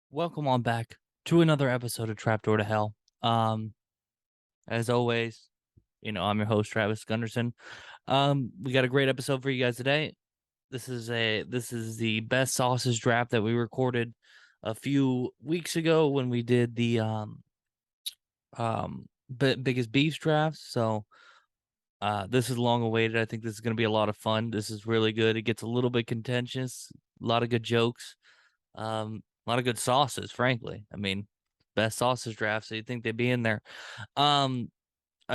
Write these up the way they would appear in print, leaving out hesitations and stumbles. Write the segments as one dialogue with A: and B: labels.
A: Welcome on back to another episode of Trapdoor to Hell. As always, I'm your host Travis Gunderson. We got a great episode for you guys today. This is the best sausage draft that we recorded a few weeks ago when we did the biggest beefs drafts. So this is long awaited. I think this is going to be a lot of fun. This is really good. It gets a little bit contentious, a lot of good jokes. A lot of good sauces, frankly. I mean, best sausage draft, so you'd think they'd be in there. I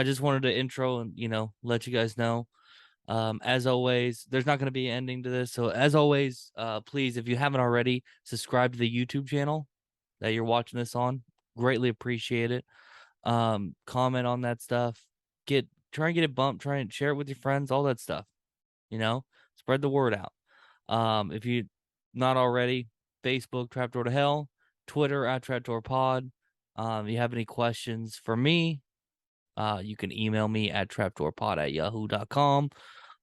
A: just wanted to intro and, let you guys know. As always, there's not going to be an ending to this. So as always, please, if you haven't already, subscribe to the YouTube channel that you're watching this on. Greatly appreciate it. Comment on that stuff. Try and get it bumped, try and share it with your friends, all that stuff. Spread the word out. If you not already, Facebook, Trapdoor to Hell, Twitter at Trapdoor Pod. If you have any questions for me, you can email me at trapdoorpod@yahoo.com.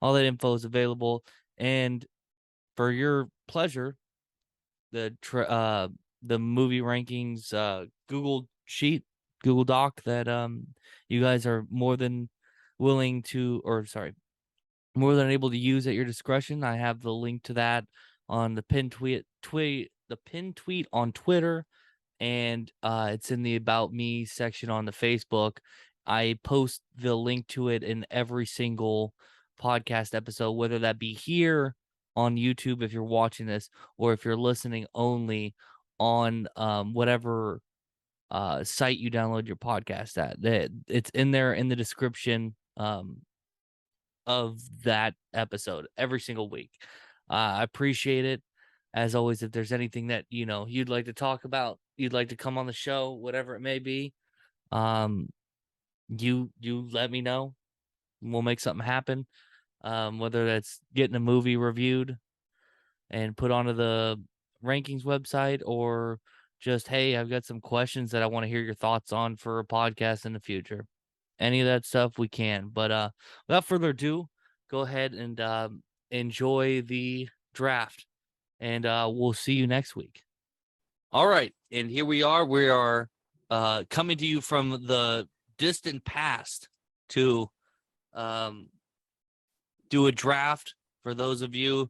A: All that info is available. And for your pleasure, the movie rankings Google Sheet, Google Doc that you guys are more than willing to, more than able to use at your discretion. I have the link to that on the pinned tweet on Twitter, and it's in the About Me section on the Facebook. I post the link to it in every single podcast episode, whether that be here on YouTube if you're watching this, or if you're listening only on whatever site you download your podcast at. It's in there in the description of that episode every single week. I appreciate it. As always, if there's anything that you'd like to talk about, you'd like to come on the show, whatever it may be, you let me know. We'll make something happen. Whether that's getting a movie reviewed and put onto the rankings website, or just, hey, I've got some questions that I want to hear your thoughts on for a podcast in the future. Any of that stuff we can. But without further ado, go ahead and enjoy the draft. And we'll see you next week. All right. And here we are. We are coming to you from the distant past to do a draft. For those of you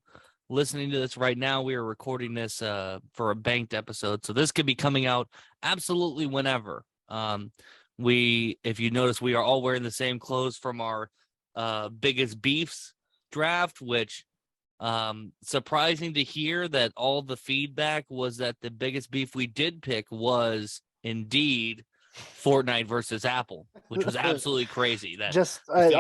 A: listening to this right now, we are recording this for a banked episode. So this could be coming out absolutely whenever. If you notice, we are all wearing the same clothes from our biggest beefs draft, which surprising to hear that all the feedback was that the biggest beef we did pick was indeed Fortnite versus Apple, which was absolutely crazy. That
B: just they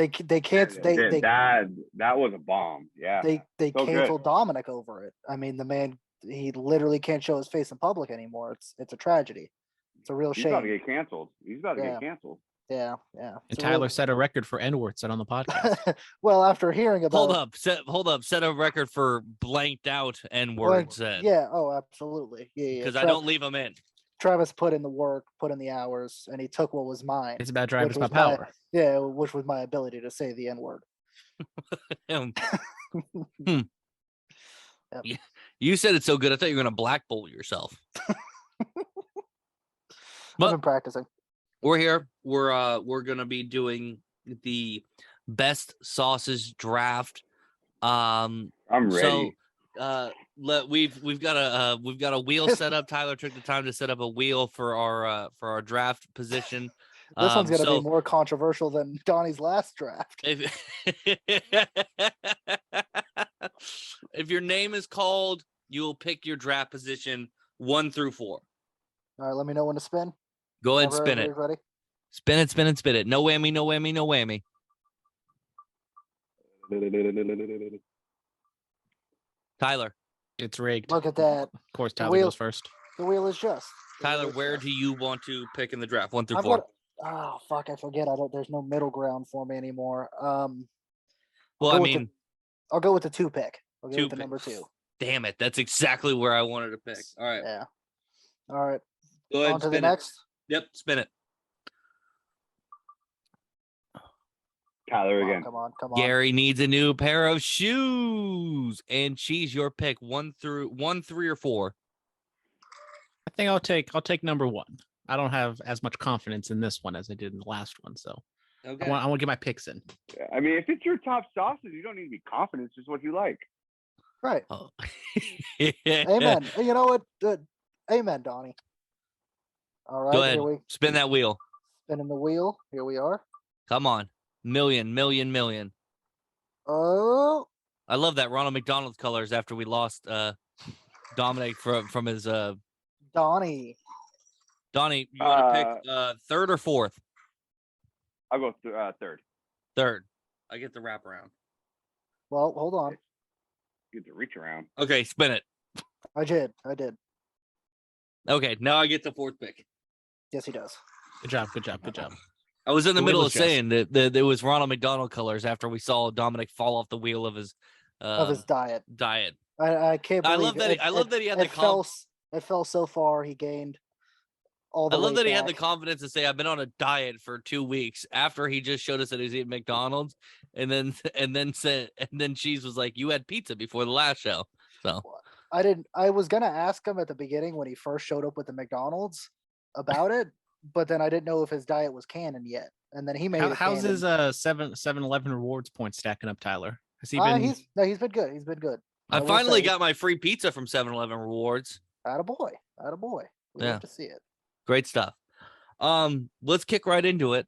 B: can't
C: that was a bomb. Yeah,
B: they canceled Dominic over it. I mean, the man, he literally can't show his face in public anymore. It's a tragedy. It's a real shame.
C: He's about to get canceled. Get canceled.
B: Yeah.
D: And Tyler set a record for N-word said on the podcast.
B: Well, after hearing about
A: hold up, set a record for blanked out N-words.
B: Yeah, oh, absolutely. Yeah.
A: Because I don't leave them in.
B: Travis put in the work, put in the hours, and he took what was mine.
D: It's about driving, it's about power.
B: Which was my ability to say the N-word.
A: Yep. You said it so good, I thought you were going to black bolt yourself.
B: I've been practicing.
A: We're here. We're gonna be doing the best sausage draft.
C: I'm ready.
A: So we've got a wheel set up. Tyler took the time to set up a wheel for our draft position.
B: This one's gonna be more controversial than Donny's last draft.
A: If your name is called, you will pick your draft position 1 through 4.
B: All right, let me know when to spin.
A: Go ahead and spin it.
B: Ready?
A: Spin it. No whammy, no whammy, no whammy. Tyler.
D: It's rigged.
B: Look at that.
D: Of course, Tyler goes first.
B: The wheel is just.
A: Tyler, where do you want to pick in the draft? 1 through 4.
B: Oh, fuck, I forget. There's no middle ground for me anymore.
A: I'll go
B: with the 2 pick. I'll go with the number 2.
A: Damn it. That's exactly where I wanted to pick. All right.
B: Yeah. All right.
A: Go ahead.
B: On to the next.
A: Yep, spin it.
C: Tyler again.
B: Come on.
A: Gary needs a new pair of shoes. And Cheese, your pick 1, 3, or 4.
D: I think I'll take number one. I don't have as much confidence in this one as I did in the last one, so
A: Okay.
D: I want to get my picks in.
C: I mean, if it's your top sauces, you don't need to be confident. It's just what you like.
B: Right.
D: Oh.
B: Amen. You know what? Amen, Donnie. All right.
A: Go ahead.
B: Here we
A: Spin that wheel.
B: spinning the wheel. Here we are.
A: Come on. Million.
B: Oh,
A: I love that Ronald McDonald's colors after we lost Dominic from his
B: Donnie.
A: Donnie, you want to pick third or fourth?
C: I'll go third.
A: Third. I get the wraparound.
B: Well, hold on.
C: Get to reach around.
A: Okay, spin it.
B: I did.
A: Okay, now I get the fourth pick.
B: Yes, he does.
D: Good job.
A: I was in the
D: The
A: middle
D: wheel
A: of
D: is just-
A: saying that it was Ronald McDonald colors after we saw Dominic fall off the wheel of his
B: Diet.
A: diet.
B: I can't
A: I
B: believe
A: love that.
B: it.
A: I love that he had the
B: It fell so far. He gained all the
A: I love
B: weight
A: that he had the
B: back.
A: confidence to say, "I've been on a diet for 2 weeks." After he just showed us that he was eating McDonald's, and then Cheese was like, "You had pizza before the last show." So
B: I didn't. I was gonna ask him at the beginning when he first showed up with the McDonald's about it, but then I didn't know if his diet was canon yet. And then he made it
D: How's
B: canon.
D: his 7-Eleven rewards points stacking up, Tyler? Has he been?
B: He's been good. He's been good.
A: I
B: will
A: finally
B: say,
A: got my free pizza from 7-Eleven rewards.
B: attaboy. Attaboy. We
A: Yeah.
B: love to see it.
A: Great stuff. Let's kick right into it.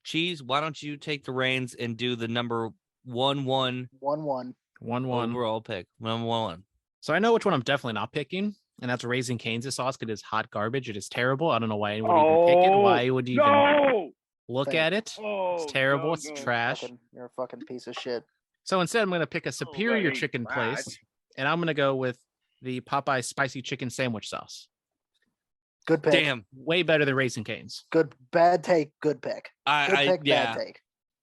A: Cheese, why don't you take the reins and do the number 1-1
B: 1-1.
D: 1-1.
A: overall pick? Number 1.
D: So I know which one I'm definitely not picking, and that's Raising Cane's sauce. It is hot garbage. It is terrible. I don't know why anyone would even pick it. Why would you even
C: No!
D: look
B: Thank-
D: at it?
C: Oh,
D: It's terrible.
C: no,
D: It's
C: no.
D: trash.
B: You're a fucking piece of shit.
D: So instead, I'm going to pick a superior
C: ain't
D: chicken
C: trash.
D: place, and I'm going to go with the Popeye spicy chicken sandwich sauce.
B: Good pick.
A: Damn.
D: Way better than Raising Cane's.
B: Good. Bad take. Good pick. Good pick.
A: Yeah.
B: Bad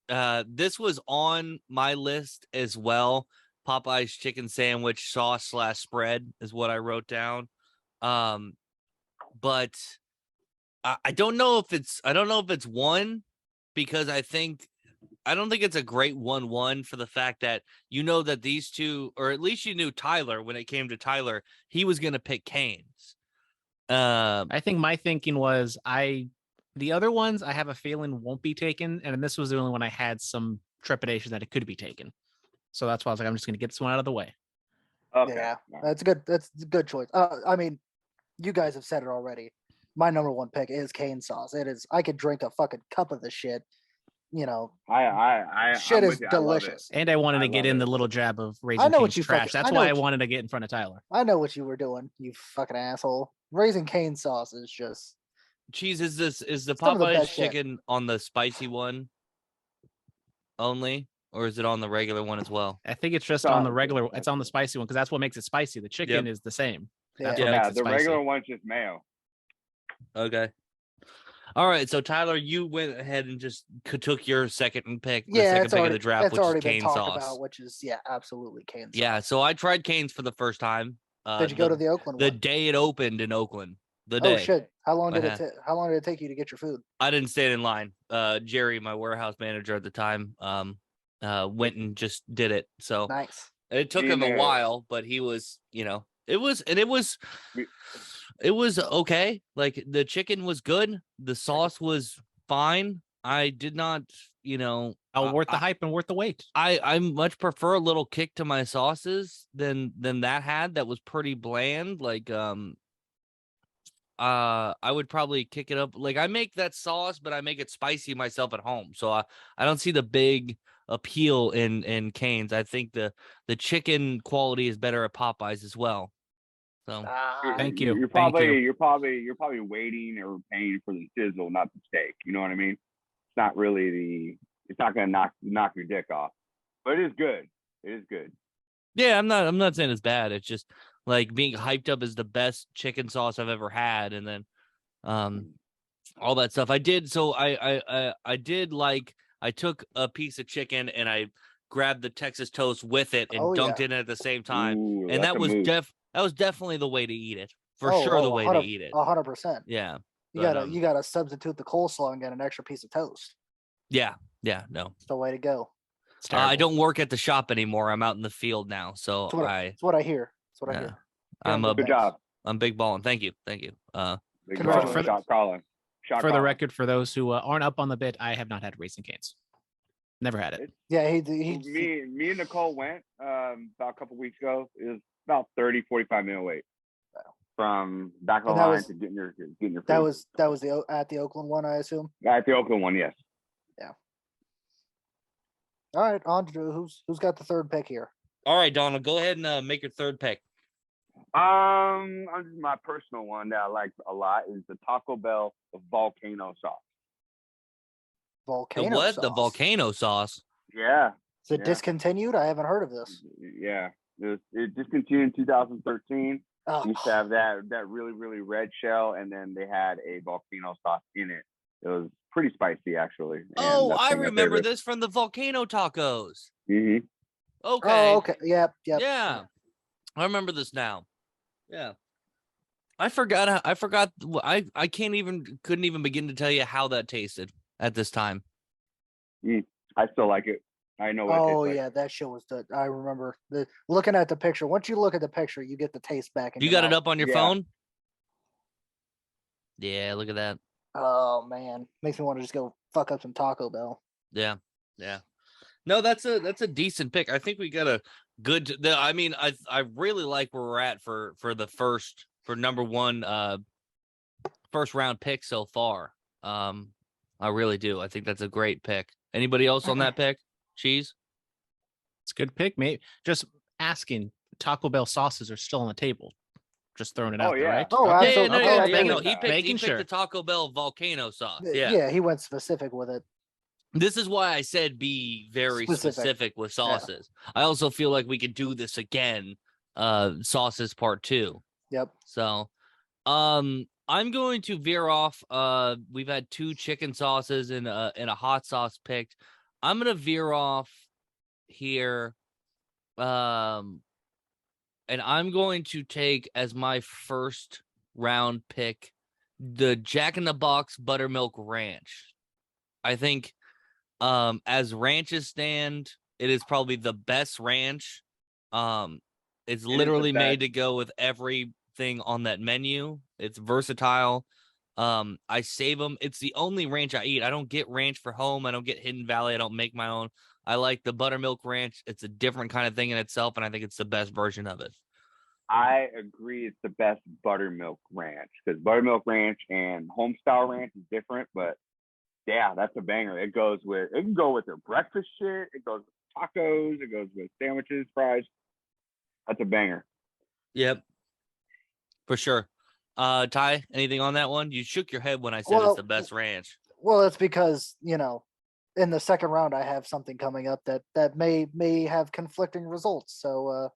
B: take.
A: This was on my list as well. Popeye's chicken sandwich sauce / spread is what I wrote down. But I don't know if it's one, because I don't think it's a great 1-1 for the fact that that these two, or at least you knew Tyler when it came to Tyler, he was gonna pick Cane's.
D: I think my thinking was the other ones I have a feeling won't be taken, and this was the only one I had some trepidation that it could be taken. So that's why I was like, I'm just going to get this one out of the way.
C: Okay.
B: Yeah,
C: All right.
B: that's good. That's a good choice. I mean, you guys have said it already. My number 1 pick is cane sauce. It is. I could drink a fucking cup of the shit.
C: shit
B: Shit is delicious.
D: And I wanted
C: I
D: to get
C: love
D: in
C: it.
D: the little jab of Raising
B: know what
D: Cane's
B: you
D: trash.
B: fucking-
D: That's
B: I know
D: why I
B: what you-
D: wanted to get in front of Tyler.
B: I know what you were doing, you fucking asshole. Raising cane sauce is just
A: Cheese, is the
B: Some of the
A: Popeye's
B: best shit.
A: chicken on the spicy one only, or is it on the regular one as well?
D: I think it's just
C: It's
D: on
C: on
D: the
C: the
D: regular.
C: spicy.
D: It's on the spicy one because that's what makes it spicy. The chicken is the same. That's
B: Yeah.
D: what
C: Yeah,
D: makes it
C: the
D: spicy.
C: regular one's just mayo.
A: Okay. All right, so Tyler, you went ahead and just took your second pick, the
B: yeah.
A: second
B: It's
A: pick
B: already
A: of the draft,
B: it's
A: which is
B: already been
A: cane
B: talked
A: sauce.
B: about, which is absolutely cane sauce.
A: Yeah, so I tried Cane's for the first time.
B: Did you go to the Oakland
A: the
B: one?
A: day it opened in Oakland? The
B: Oh
A: day.
B: shit! How long did
A: Uh-huh.
B: How long did it take you to get your food?
A: I didn't stand in line. Jerry, my warehouse manager at the time, went and just did it. So
B: Nice.
A: it took
C: Being
A: him a
C: there-
A: while, but he was, it was okay. Like, the chicken was good. The sauce was fine. I did not,
D: Worth the hype and worth the wait.
A: I much prefer a little kick to my sauces than that had. That was pretty bland. Like, I would probably kick it up. Like, I make that sauce, but I make it spicy myself at home. So I don't see the big appeal in Cane's. I think the chicken quality is better at Popeyes as well. So
D: Thank you.
C: You're
D: Thank
C: probably
D: you.
C: you're probably waiting or paying for the sizzle, not the steak. You know what I mean? It's not really it's not gonna knock your dick off. But it is good. It is good.
A: yeah, I'm not saying it's bad. It's just like being hyped up as the best chicken sauce I've ever had, and then all that stuff. I did I took a piece of chicken and I grabbed the Texas toast with it and
B: Oh,
A: dunked
B: yeah.
A: it in at the same time.
C: Ooh,
A: And
C: that's
A: that
C: a
A: was
C: move.
A: that was definitely the way to eat it. For sure, the way to eat it.
B: 100%.
A: Yeah.
B: You
A: But,
B: gotta you gotta substitute the coleslaw and get an extra piece of toast.
A: Yeah. No.
B: It's the way to go.
D: It's
A: I
D: terrible.
A: don't work at the shop anymore. I'm out in the field now. So
B: That's what I hear. That's what I hear.
A: I'm a
C: Good job.
A: I'm big balling. Thank you.
C: Big
B: Congratulations.
C: baller, shot calling. Shot
D: For the
C: calling.
D: record, for those who aren't up on the bit, I have not had Racing Canes. Never had it.
B: Yeah,
C: Me and Nicole went about a couple weeks ago. It was about 30, 45 minute wait from back of the
B: And that
C: line
B: was-
C: to getting your food.
B: that was at the Oakland one, I assume.
C: At the Oakland one, yes.
B: All right, on to who's got the third pick here.
A: All right, Donald, go ahead and make your third pick.
C: My personal one that I like a lot is the Taco Bell volcano sauce.
B: Volcano
A: The what?
B: sauce.
A: The volcano sauce.
C: Yeah,
B: Is it
C: yeah.
B: discontinued? I haven't heard of this.
C: yeah. It discontinued in 2013.
B: Oh,
C: Used to have that really, really red shell, and then they had a volcano sauce in it. It was pretty spicy, actually. and
A: Oh,
C: that's
A: I
C: one of my
A: remember
C: favorites.
A: this from the volcano tacos.
C: Mhm.
A: Okay.
B: oh, okay. Yep.
A: Yeah. I remember this now. Yeah. I forgot. I couldn't even begin to tell you how that tasted at this time.
C: I still like it. I know what it
B: Oh,
C: tastes like.
B: yeah, that shit was good. I remember looking at the picture. Once you look at the picture, you get the taste back. In
A: You
B: your
A: got it
B: mouth.
A: up on your
C: Yeah.
A: phone? Yeah, look at that.
B: Oh man, makes me want to just go fuck up some Taco Bell.
A: Yeah. Yeah. No, that's a decent pick. I think we got a good I mean, I really like where we're at for number one first round pick so far. I really do. I think that's a great pick. Anybody else on that pick? Cheese?
D: It's a good pick, mate. Just asking, Taco Bell sauces are still on the table. Just throwing it
C: Oh,
D: out there,
C: yeah.
D: right?
B: Oh,
A: Yeah,
B: absolutely.
A: no,
B: Okay,
A: yeah,
B: I
A: yeah,
B: think
A: no.
B: it-
A: He picked
D: Making
A: the
D: sure.
A: Taco Bell volcano sauce. Yeah.
B: Yeah, he went specific with it.
A: This is why I said be very specific with sauces. I also feel like we could do this again, sauces part 2.
B: Yep.
A: So, I'm going to veer off. We've had 2 chicken sauces and a hot sauce picked. I'm gonna veer off here. And I'm going to take as my first round pick the Jack in the Box Buttermilk Ranch. I think as ranches stand, it is probably the best ranch. It's literally made to go with everything on that menu. It's versatile. I save them. It's the only ranch I eat. I don't get ranch for home. I don't get Hidden Valley. I don't make my own. I like the buttermilk ranch. It's a different kind of thing in itself, and I think it's the best version of it.
C: I agree. It's the best buttermilk ranch because buttermilk ranch and homestyle ranch is different, but yeah, that's a banger. It can go with their breakfast shit. It goes with tacos. It goes with sandwiches, fries. That's a banger.
A: Yep, for sure. Ty, anything on that one? You shook your head when I said it's the best ranch.
B: Well, it's because in the second round I have something coming up that may have conflicting results. So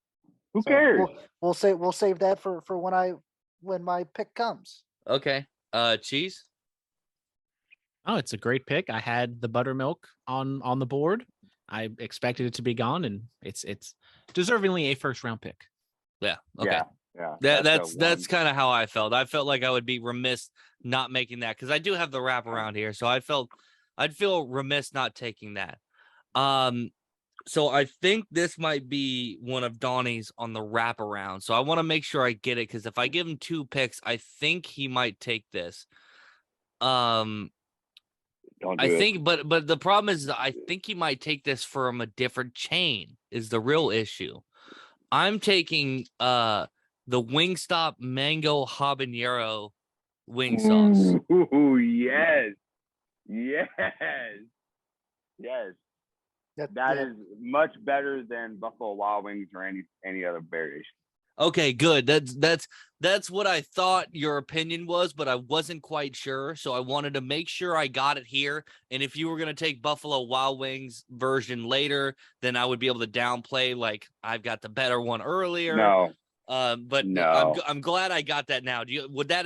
C: Who cares?
B: We'll save that for when my pick comes.
A: Okay. Cheese.
D: Oh, it's a great pick. I had the buttermilk on the board. I expected it to be gone, and it's deservingly a first round pick.
A: Yeah. Okay.
C: Yeah.
A: That's kind of how I felt. I felt like I would be remiss not making that because I do have the wraparound here, so I'd feel remiss not taking that. So I think this might be one of Donnie's on the wraparound. So I want to make sure I get it because if I give him 2 picks, I think he might take this.
C: Don't do
A: I
C: it.
A: think, but the problem is that I think he might take this from a different chain is the real issue. I'm taking the Wingstop mango habanero wing sauce.
C: Ooh, yes. That is much better than Buffalo Wild Wings or any other variation.
A: Okay, good. That's what I thought your opinion was, but I wasn't quite sure. So I wanted to make sure I got it here. And if you were going to take Buffalo Wild Wings version later, then I would be able to downplay like I've got the better one earlier.
C: No.
A: But
C: No.
A: I'm glad I got that now. Would it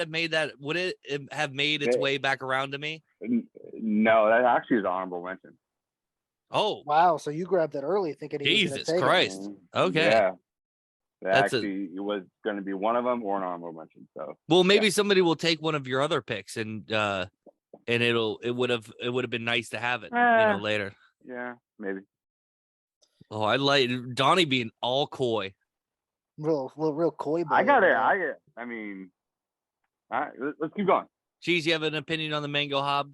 A: have made its way back around to me?
C: No, that actually is an honorable mention.
A: Oh,
B: Wow! So you grabbed it early, thinking he was
A: Jesus
B: gonna take
A: Christ. Okay.
C: Yeah.
A: That's
C: it was going to be one of them or an honorable mention. So.
A: Well, maybe somebody will take one of your other picks and it would have been nice to have it, later.
C: Yeah, maybe.
A: Oh, I like Donnie being all coy.
B: real coy boy.
C: I got
B: over
C: it.
B: there.
C: I mean, all right, let's keep going.
A: Cheese, you have an opinion on the mango hob?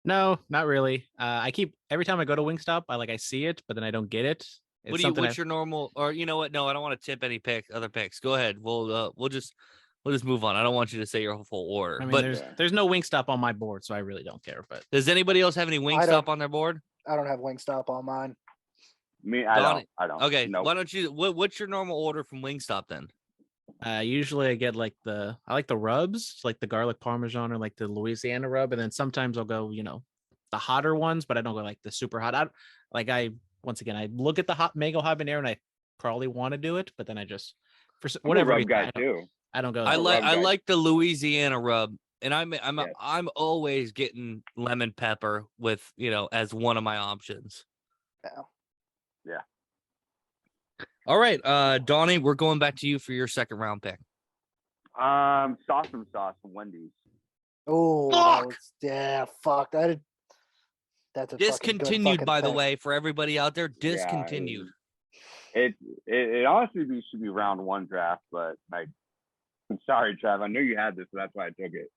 D: No, not really. I keep every time I go to Wingstop, I see it, but then I don't get it. It's something
A: What's your normal? Or you know what? No, I don't want to tip any other picks. Go ahead. We'll just move on. I don't want you to say your full order.
D: I mean,
A: But
D: there's no Wingstop on my board, so I really don't care. But
A: does anybody else have any
B: don't-
A: Wingstop on their board?
B: I don't have Wingstop on mine.
C: Me, I
A: Donnie.
C: don't.
A: Okay,
C: Nope.
A: why don't you? What's your normal order from Wingstop then?
D: usually I get I like the rubs, like the garlic parmesan or like the Louisiana rub, and then sometimes I'll go, the hotter ones, but I don't go like the super hot. Once again, I look at the hot mango habanero and I probably want to do it, but then I just whatever
C: rub
D: reason,
C: guy too.
D: I don't go.
A: I
D: there.
C: rub guy.
A: like the Louisiana rub, and
C: Yes.
A: I'm always getting lemon pepper with as one of my options.
C: Yeah.
A: All right, Donnie, we're going back to you for your second round pick.
C: Sauce from Wendy's.
B: Oh, fuck. That's a
A: Discontinued, by the
B: pick.
A: way, for everybody out there. Discontinued.
C: It honestly should be round one draft, but I'm sorry, Trav. I knew you had this, so that's why I took it.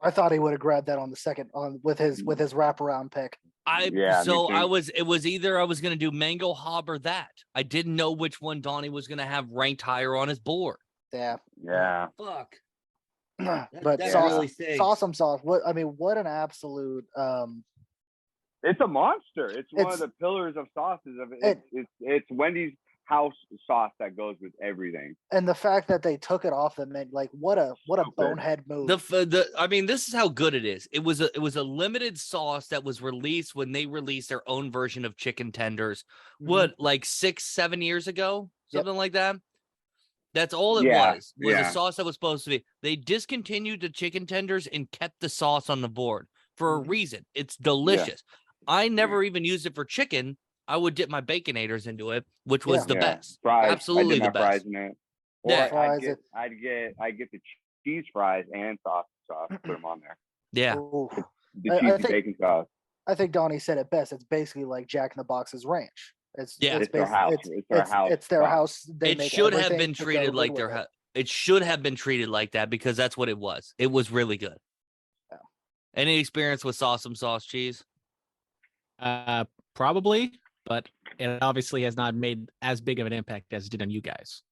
B: I thought he would have grabbed that on the second with his wraparound pick.
A: It was either I was gonna do mango hob or that. I didn't know which one Donnie was gonna have ranked higher on his board.
B: Yeah.
A: Fuck.
B: But
A: that
B: sauce,
A: really stinks.
B: sauce. What an absolute
C: It's a monster. It's one of the pillars of sauces. It's Wendy's house sauce that goes with everything.
B: And the fact that they took it off the menu, what a bonehead move.
A: This is how good it is. It was a limited sauce that was released when they released their own version of chicken tenders.
B: Mhm.
A: What, like 6-7 years ago, something like that. That's all it was a sauce that was supposed to be. They discontinued the chicken tenders and kept the sauce on the board for a reason. It's delicious. I never even used it for chicken. I would dip my baconators into it, which was the best.
C: Fries.
A: Absolutely
C: I dip
A: the
C: my
A: best.
C: fries in it.
A: Yeah.
C: Or I'd get the cheese fries and sauce, put them on there.
A: Yeah.
B: Ooh.
C: The cheesy bacon sauce.
B: I think Donnie said it best. It's basically like Jack in the Box's ranch. It's
C: their house.
B: It's their house.
A: It should have been treated like their house. It should have been treated like that because that's what it was. It was really good.
B: Yeah.
A: Any experience with sauce cheese?
D: Probably, but it obviously has not made as big of an impact as it did on you guys.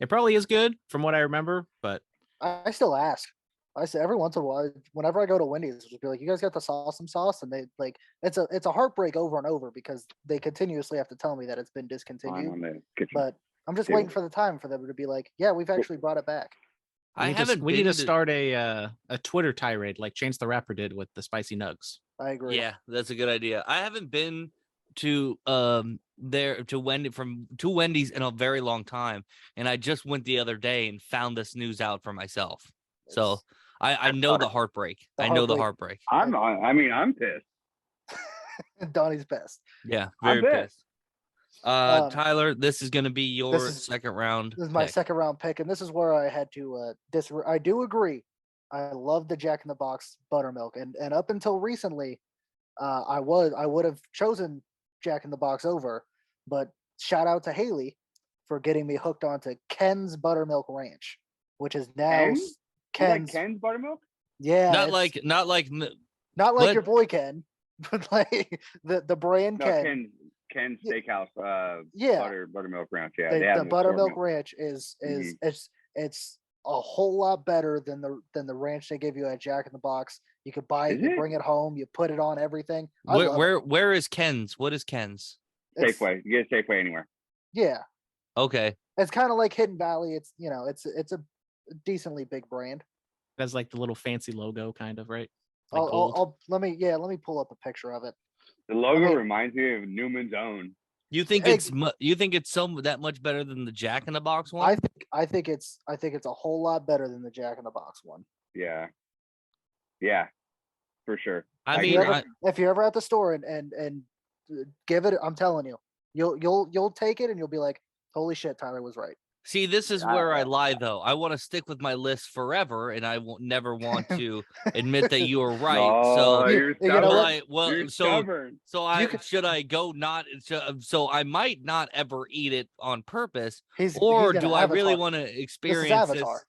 D: It probably is good from what I remember, but
B: I still ask. I say every once in a while, whenever I go to Wendy's, I'll just be like, "You guys got the sauce?" And they it's a heartbreak over and over because they continuously have to tell me that it's been discontinued. But I'm just waiting for the time for them to be like, "Yeah, we've actually brought it back."
D: We need to start a Twitter tirade like Chance the Rapper did with the spicy nugs.
B: I agree.
A: Yeah, that's a good idea. I haven't been to Wendy's in a very long time, and I just went the other day and found this news out for myself. So I know the heartbreak. I know the heartbreak.
C: I'm pissed.
B: Donnie's best.
A: Yeah, very pissed. Tyler, this is going to be your second round.
B: This is my second round pick, and this is where I had to I do agree. I love the Jack in the Box buttermilk, and up until recently, I would have chosen Jack in the Box over, but shout out to Haley for getting me hooked onto Ken's Buttermilk Ranch, which is now Ken's
C: buttermilk.
B: Yeah,
A: not like
B: your boy Ken, but like the brand Ken.
C: Ken's Steakhouse. Buttermilk Ranch.
B: Yeah, the Buttermilk Ranch is it's a whole lot better than the ranch they give you at Jack in the Box. You could buy it, you bring it home, you put it on everything.
A: Where is Ken's? What is Ken's?
C: Safeway. You get Safeway anywhere.
B: Yeah.
A: Okay.
B: It's kind of like Hidden Valley. It's it's a decently big brand.
D: It has like the little fancy logo, kind of, right?
B: Like let me pull up a picture of it.
C: The logo reminds me of Newman's Own.
A: You think it's that much better than the Jack in the Box one?
B: I think it's a whole lot better than the Jack in the Box one.
C: Yeah, for sure.
B: If you're ever at the store and give it, I'm telling you, you'll take it and you'll be like, holy shit, Tyler was right.
A: See, this is where I lie, though. I want to stick with my list forever, and I won't never want to admit that you were right.
C: Oh,
A: So,
C: you're
B: you know what?
C: stubborn. You're stubborn.
A: should I go not? So I might not ever eat it on purpose,
B: He's
A: or
B: gonna
A: do I really
B: Avatar.
A: want to
B: This is
A: experience this?
B: Avatar.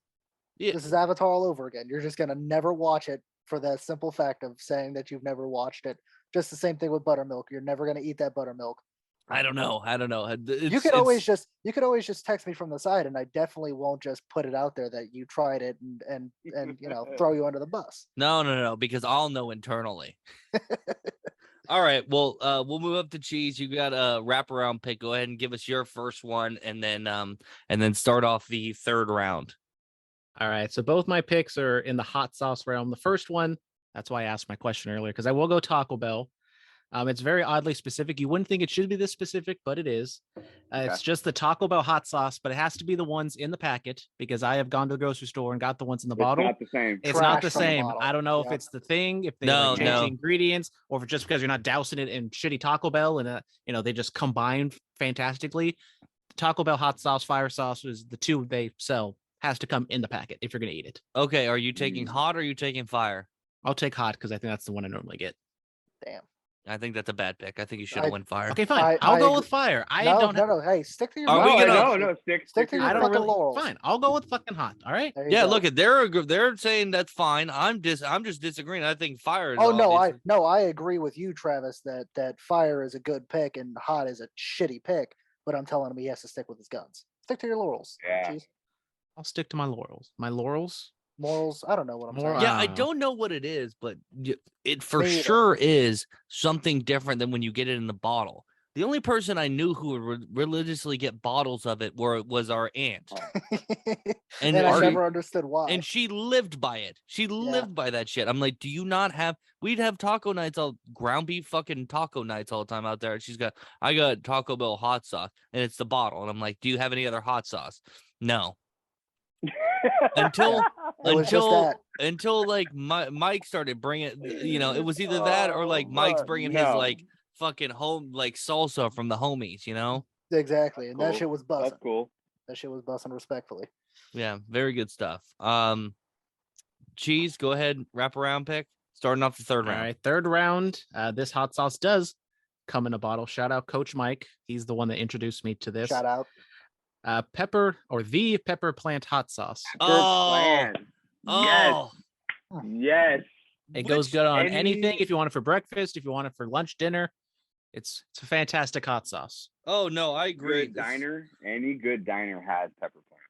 A: Yeah.
B: This is Avatar all over again. You're just gonna never watch it for the simple fact of saying that you've never watched it. Just the same thing with buttermilk. You're never gonna eat that buttermilk.
A: I don't know.
B: You could always just text me from the side, and I definitely won't just put it out there that you tried it and throw you under the bus.
A: No, because I'll know internally. All right, well, we'll move up to cheese. You got a wraparound pick. Go ahead and give us your first one, and then start off the third round.
D: All right, so both my picks are in the hot sauce realm. The first one, that's why I asked my question earlier, because I will go Taco Bell. It's very oddly specific. You wouldn't think it should be this specific, but it is. It's just the Taco Bell hot sauce, but it has to be the ones in the packet because I have gone to the grocery store and got the ones in the bottle.
C: It's not the same.
D: It's not the
B: Trash from the
D: same.
B: bottle.
D: I don't know if
B: Yeah.
D: it's the thing, if they
A: No,
D: change
A: no.
D: the ingredients, or if it's just because you're not dousing it in shitty Taco Bell and they just combine fantastically. The Taco Bell hot sauce, fire sauce is the two they sell. Has to come in the packet if you're gonna eat it.
A: Okay, are you taking hot or are you taking fire?
D: I'll take hot because I think that's the one I normally get.
B: Damn.
A: I think that's a bad pick. I think you should have went fire.
D: Okay, fine. I'll go with fire.
B: No. Hey, stick to your.
A: Are we gonna-
C: No,
B: stick to your
D: I don't
B: fucking
D: really.
B: laurels.
D: Fine. I'll go with fucking hot. All right.
B: There you
A: Yeah,
B: go.
A: look at they're saying that's fine. I'm just disagreeing. I think fire is.
B: Oh no,
A: obviously-
B: I agree with you, Travis, that fire is a good pick and hot is a shitty pick. But I'm telling him he has to stick with his guns. Stick to your laurels.
C: Yeah.
B: Jeez.
D: I'll stick to my laurels. My laurels.
B: Morals. I don't know what I'm
D: More-
B: saying.
A: Yeah, I
D: Uh,
A: don't know what it is, but it for
B: Me either.
A: sure is something different than when you get it in the bottle. The only person I knew who would religiously get bottles of it was our aunt,
B: and I
A: our-
B: never understood why.
A: and she lived by it. She lived by that shit. I'm like, do you not have? We'd have taco nights, all ground beef fucking taco nights all the time out there. And I got Taco Bell hot sauce, and it's the bottle. And I'm like, do you have any other hot sauce? No. Until
B: It was just that.
A: until like Mike started bringing, it was either that or like Mike's bringing his
C: No.
A: like fucking home like salsa from the homies,
B: Exactly, and that
C: Cool.
B: shit was buzzing.
C: That's cool.
B: That shit was buzzing respectfully.
A: Yeah, very good stuff. Cheese, go ahead, wrap around pick, starting off the third
D: All
A: round.
D: right. Third round. This hot sauce does come in a bottle. Shout out Coach Mike. He's the one that introduced me to this.
B: Shout out.
D: Pepper or the pepper plant hot sauce.
C: Good
A: Oh,
C: plan.
A: oh,
C: Yes.
D: It goes
A: Which-
D: good on
C: any-
D: anything. If you want it for breakfast, if you want it for lunch, dinner, it's a fantastic hot sauce.
A: oh no, I agree.
C: Good diner. Any good diner has pepper plant.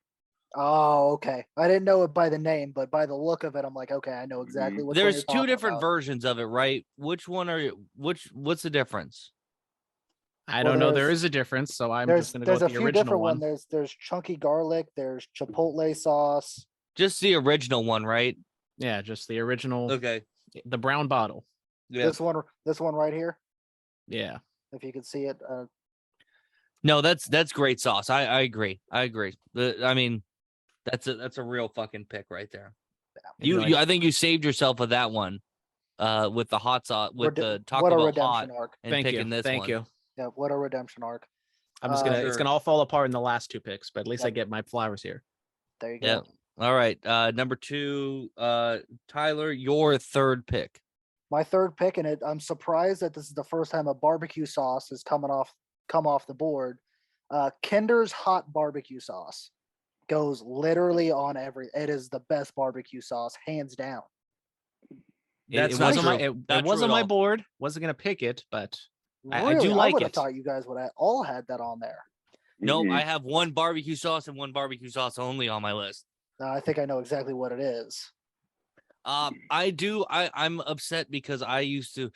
B: Oh, okay. I didn't know it by the name, but by the look of it, I'm like, okay, I know exactly what.
A: There's two different versions of it, right? Which one are you? What's the difference?
D: I
B: Well,
D: don't know. There
B: there's-
D: is a difference, so I'm
B: There's
D: just going to go with
B: a
D: the
B: few
D: original
B: different
D: one.
B: ones. There's chunky garlic. There's chipotle sauce.
A: Just the original one, right?
D: Yeah, just the original,
A: Okay.
D: the brown bottle.
A: Yeah.
B: This one right here.
D: Yeah.
B: If you could see it.
A: No, that's great sauce. I agree. I mean, that's a real fucking pick right there. I think you saved yourself with that one, with the hot sauce, with the Taco
B: what a
A: Bell
B: redemption
A: hot,
B: arc.
A: and
D: Thank you.
A: picking this
D: Thank
A: one.
D: you.
B: Yeah, what a redemption arc.
D: I'm just gonna. It's
A: Sure.
D: gonna all fall apart in the last two picks, but at least I
B: Yep.
D: get my flowers here.
B: There you go.
A: Yep. All right. Number 2, Tyler, your third pick.
B: My third pick, and I'm surprised that this is the first time a barbecue sauce has come off the board. Kinder's hot barbecue sauce goes literally on it is the best barbecue sauce, hands down.
A: That's
D: it
A: not
D: wasn't my.
A: true.
D: It,
A: Not
D: it
A: true
D: wasn't
A: at
D: my
A: all.
D: board. Wasn't gonna pick it, but I
B: Really,
D: do like
B: would have
D: it.
B: thought you guys would have all had that on there.
A: Nope,
C: Mhm.
A: I have one barbecue sauce and one barbecue sauce only on my list.
B: I think I know exactly what it is.
A: I do. I'm upset because I used to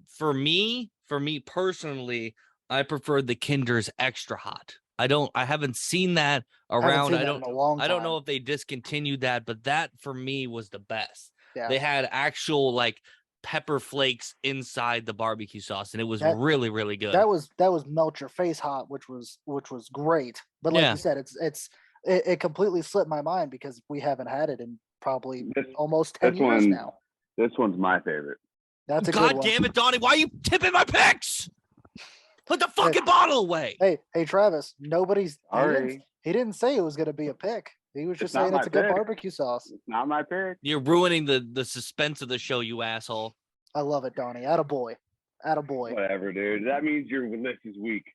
A: for me personally, I preferred the Kinder's extra hot. I haven't seen that
B: Haven't
A: around.
B: seen
A: I
B: that
A: don't
B: in a long
A: I don't know
B: time.
A: if they discontinued that, but that for me was the best.
B: Yeah.
A: They had actual like pepper flakes inside the barbecue sauce, and it was
B: That-
A: really, really good.
B: That was melt your face hot, which was great. But like
A: Yeah.
B: you said, it completely slipped my mind because we haven't had it in probably
C: This-
B: almost 10
C: this
B: years
C: one-
B: now.
C: This one's my favorite.
B: That's a good
A: God
B: one.
A: damn it, Donnie! Why are you tipping my picks? Put the fucking bottle away.
B: Hey, Travis. Nobody's.
C: Sorry.
B: He didn't say it was going to be a pick. He was just
C: not
B: saying
C: my
B: it's a good
C: pick.
B: barbecue sauce.
C: It's not my pick.
A: You're ruining the suspense of the show, you asshole.
B: I love it, Donnie. Attaboy. Attaboy.
C: Whatever, dude. That means your list is weak.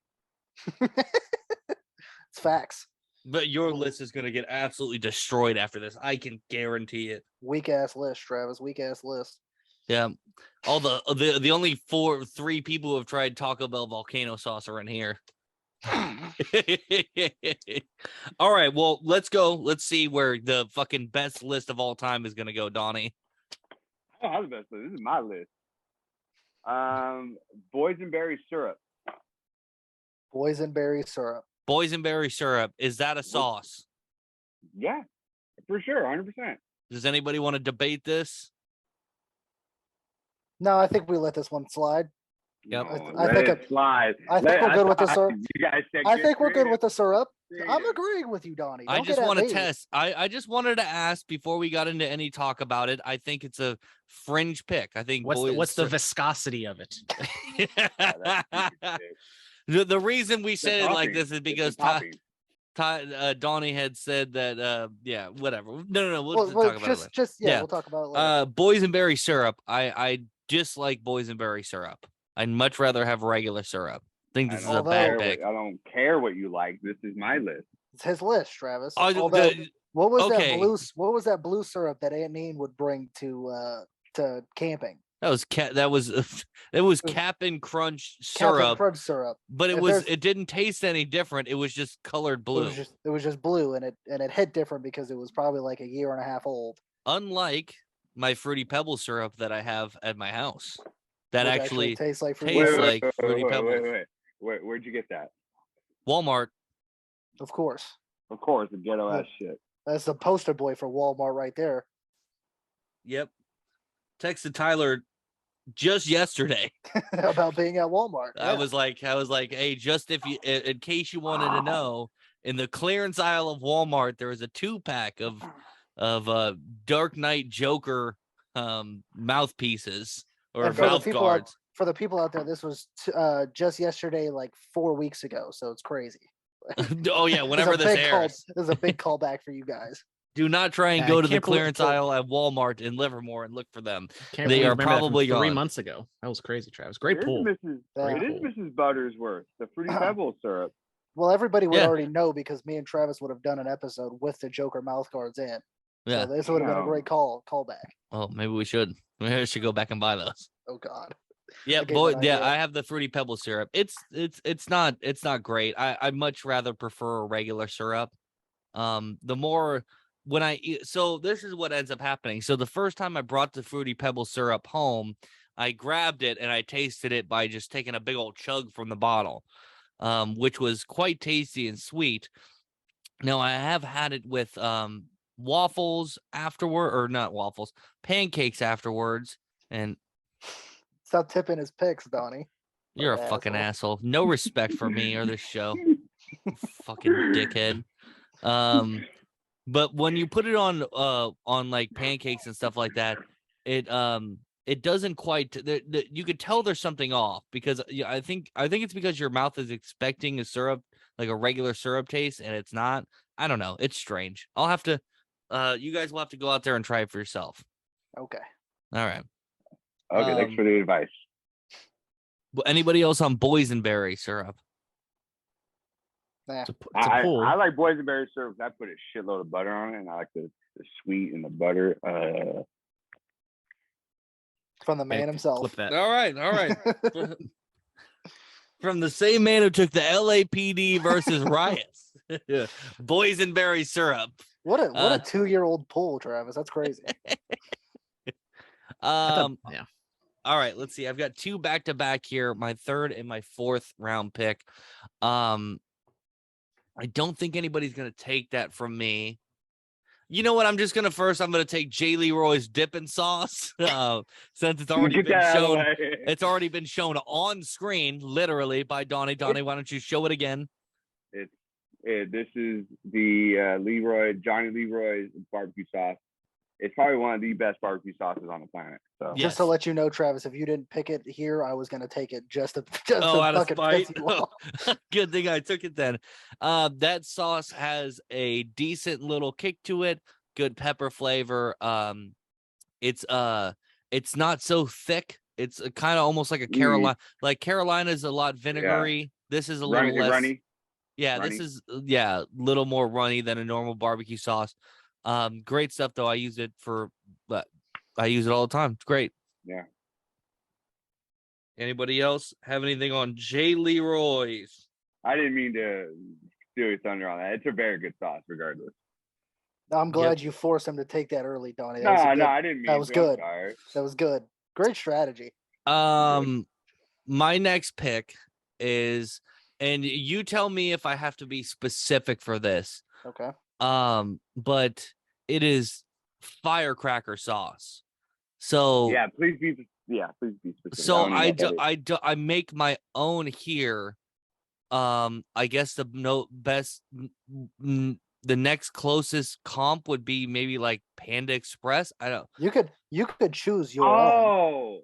B: It's facts.
A: But your list is gonna get absolutely destroyed after this. I can guarantee it.
B: Weak ass list, Travis. Weak ass list.
A: Yeah. All the only 3 people who have tried Taco Bell volcano sauce are in here. All right, well, let's go. Let's see where the fucking best list of all time is gonna go, Donnie.
C: I don't have the best list. This is my list. Boysenberry syrup.
B: Boysenberry syrup.
A: Boysenberry syrup. Is that a sauce?
C: Yeah, for sure, 100%.
A: Does anybody want to debate this?
B: No, I think we let this one slide.
A: Yep.
C: No,
B: I
C: let
B: think
C: it slide.
B: I think we're good with the syrup.
C: You guys said
B: I think we're good with the syrup. I'm
C: creative.
B: agreeing with you, Donnie.
A: I
B: Don't
A: just
B: get at
A: want to
B: me.
A: test. I just wanted to ask before we got into any talk about it. I think it's a fringe pick. I think
D: What's the viscosity of it?
A: The reason we said it like this is
C: It's
A: because
C: the topping.
A: Donnie had said that yeah, whatever. No, we'll
B: Well,
A: just talk about it.
B: just
A: Yeah.
B: we'll talk about it later.
A: Boysenberry syrup. I dislike boysenberry syrup. I'd much rather have regular syrup. I think this is a bad pick.
C: I don't care what you like. This is my list.
B: It's his list, Travis.
A: Oh,
B: Although, what was
A: okay.
B: What was that blue syrup that Aunt Neen would bring to camping?
A: That was Cap'n Crunch syrup.
B: Captain Crunch syrup.
A: But
B: If
A: it didn't taste any different. It was just colored blue.
B: It was just blue, and it hit different because it was probably like a year and a half old.
A: Unlike my Fruity Pebble syrup that I have at my house, that
B: Which
A: actually
B: tastes like fruit.
A: tastes
B: Wait,
A: like Fruity Pebbles.
C: Wait, where'd you get that?
A: Walmart.
B: of course.
C: Of course, the ghetto ass shit.
B: That's the poster boy for Walmart right there.
A: Yep. Texted Tyler just yesterday.
B: About being at Walmart.
A: I was like, hey, just if you, in case you wanted to know, in the clearance aisle of Walmart, there is a 2-pack of Dark Knight Joker mouthpieces or
B: And for the
A: mouth
B: people
A: guards.
B: for the people out there, this was just yesterday, like 4 weeks ago. So it's crazy.
A: Oh yeah, whenever this airs.
B: This is a big callback for you guys.
A: Do not try and
D: Yeah,
A: go
D: I
A: to the
D: can't believe-
A: clearance aisle at Walmart in Livermore and look for them.
D: Can't
A: They
D: believe
A: are
D: you remember that from
A: probably
D: 3
A: gone.
D: months ago. That was crazy, Travis. Great
C: It is
D: pull.
C: Mrs. Buttersworth, the Fruity Pebble syrup.
B: Well, everybody would
A: Yeah.
B: already know because me and Travis would have done an episode with the Joker mouth guards in.
A: Yeah.
B: So this would have been a
C: No.
B: great callback.
A: Oh, maybe we should. Maybe I should go back and buy those.
B: Oh God.
A: Yeah,
B: I gave
A: boy.
B: an
A: Yeah,
B: idea.
A: I have the Fruity Pebble syrup. It's not great. I much rather prefer a regular syrup. The more when I eat, so this is what ends up happening. So the first time I brought the Fruity Pebble syrup home, I grabbed it and I tasted it by just taking a big old chug from the bottle, which was quite tasty and sweet. Now I have had it with waffles afterward, or not waffles, pancakes afterwards, and
B: Stop tipping his picks, Donnie.
A: you're a
B: Fucking
A: fucking
B: asshole.
A: asshole. No respect for me or this show. Fucking dickhead. But when you put it on like pancakes and stuff like that, it doesn't quite. You could tell there's something off because I think it's because your mouth is expecting a syrup, like a regular syrup taste, and it's not. I don't know. It's strange. I'll have to. You guys will have to go out there and try it for yourself.
B: Okay.
A: All right.
C: Okay, thanks for the advice.
A: Anybody else on boysenberry syrup?
B: Nah.
D: It's a pull.
C: I like boysenberry syrup. I put a shitload of butter on it, and I like the sweet and the butter.
B: From the man himself.
D: Flip that.
A: All right. From the same man who took the LAPD versus riots, boysenberry syrup.
B: What a 2-year-old pull, Travis. That's crazy.
D: Yeah.
A: All right, let's see. I've got 2 back-to-back here, my 3rd and my 4th round pick. I don't think anybody's going to take that from me. You know what? I'm going to take J. Leroy's dipping sauce since it's already been shown. It's already been shown on screen, literally, by Donnie. Donnie, why don't you show it again?
C: This is the Johnny Leroy's barbecue sauce. It's probably one of the best barbecue sauces on the planet. So
B: Just to
A: Yes.
B: let you know, Travis, if you didn't pick it here, I was gonna take it just to
A: Out of
B: fucking
A: spite.
B: piss you off.
A: Good thing I took it then. That sauce has a decent little kick to it. Good pepper flavor. It's not so thick. It's kind of almost like a Carolina. Like Carolina's a lot vinegary. This is a little less.
C: runny.
A: Yeah,
C: runny.
A: this is a little more runny than a normal barbecue sauce. Great stuff though. I use it all the time. It's great.
C: Yeah.
A: Anybody else have anything on J. Leroy's?
C: I didn't mean to steal your thunder on that. It's a very good sauce, regardless.
B: I'm glad you forced him to take that early, Donny.
C: No, I didn't mean
B: that was
C: to.
B: good.
C: I'm sorry.
B: That was good. Great strategy.
A: My next pick is, and you tell me if I have to be specific for this.
B: Okay.
A: But it is firecracker sauce. So
C: Yeah, please be specific.
A: so
C: I
A: I make my own here. I guess the next closest comp would be maybe like Panda Express. I don't.
B: You could choose your own.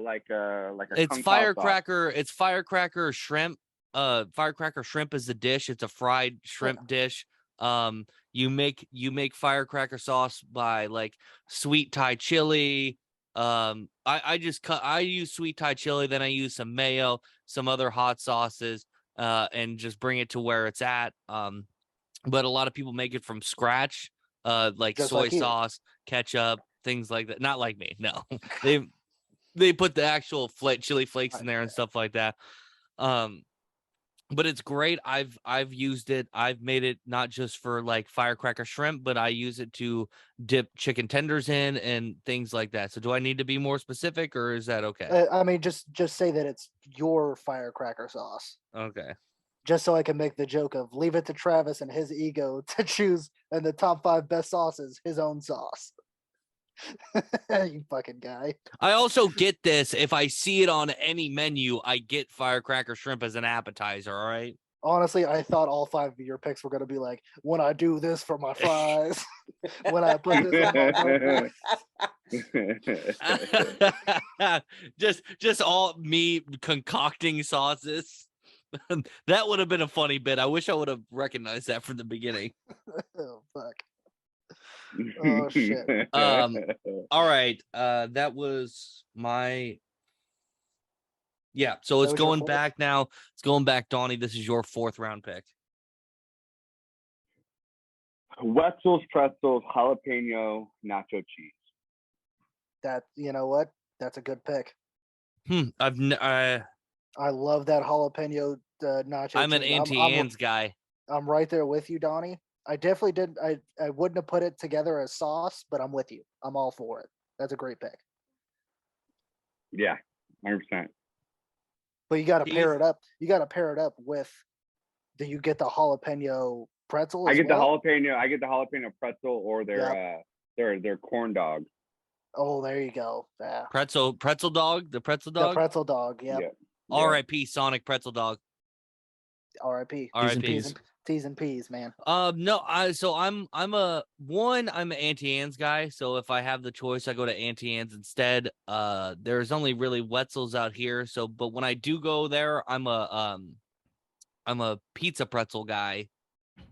C: like a
A: It's
C: kung pao sauce.
A: firecracker. It's firecracker shrimp. Firecracker shrimp is the dish. It's a fried shrimp dish. You make firecracker sauce by like sweet Thai chili. I use sweet Thai chili, then I use some mayo, some other hot sauces, and just bring it to where it's at. But a lot of people make it from scratch, like
B: Just
A: soy
B: like you.
A: sauce, ketchup, things like that. Not like me, no. They put the actual chili flakes in there and stuff like that. But it's great. I've used it. I've made it not just for like firecracker shrimp, but I use it to dip chicken tenders in and things like that. So do I need to be more specific, or is that okay?
B: I mean, just say that it's your firecracker sauce.
A: Okay.
B: Just so I can make the joke of leave it to Travis and his ego to choose in the top 5 best sauces his own sauce. You fucking guy.
A: I also get this. If I see it on any menu, I get firecracker shrimp as an appetizer. All right.
B: Honestly, I thought all 5 of your picks were going to be like, when I do this for my fries, when I put this on my
A: just all me concocting sauces. That would have been a funny bit. I wish I would have recognized that from the beginning.
B: Oh, fuck. Oh, shit.
A: All right. That was my. Yeah. So it's going back now. It's going back, Donnie. This is your 4th round pick.
C: Wetzel's pretzels, jalapeno, nacho cheese.
B: That, you know what? That's a good pick.
A: I
B: love that jalapeno nacho.
A: I'm an
B: cheese.
A: Auntie Anne's guy.
B: I'm right there with you, Donnie. I definitely didn't. I wouldn't have put it together as sauce, but I'm with you. I'm all for it. That's a great pick.
C: Yeah, 100%.
B: But you got to pair it up. You got to pair it up with. Do you get the jalapeno pretzel?
C: I get the jalapeno pretzel or their corn dog.
B: Oh, there you go. Yeah.
A: Pretzel dog. The pretzel dog.
B: The pretzel dog. Yep.
C: Yeah.
A: R.I.P. Sonic pretzel dog.
B: R.I.P.
A: R.I.P.
B: T's and P's, man.
A: No, I'm an Auntie Anne's guy. So if I have the choice, I go to Auntie Anne's instead. There's only really Wetzel's out here. So, but when I do go there, I'm a pizza pretzel guy,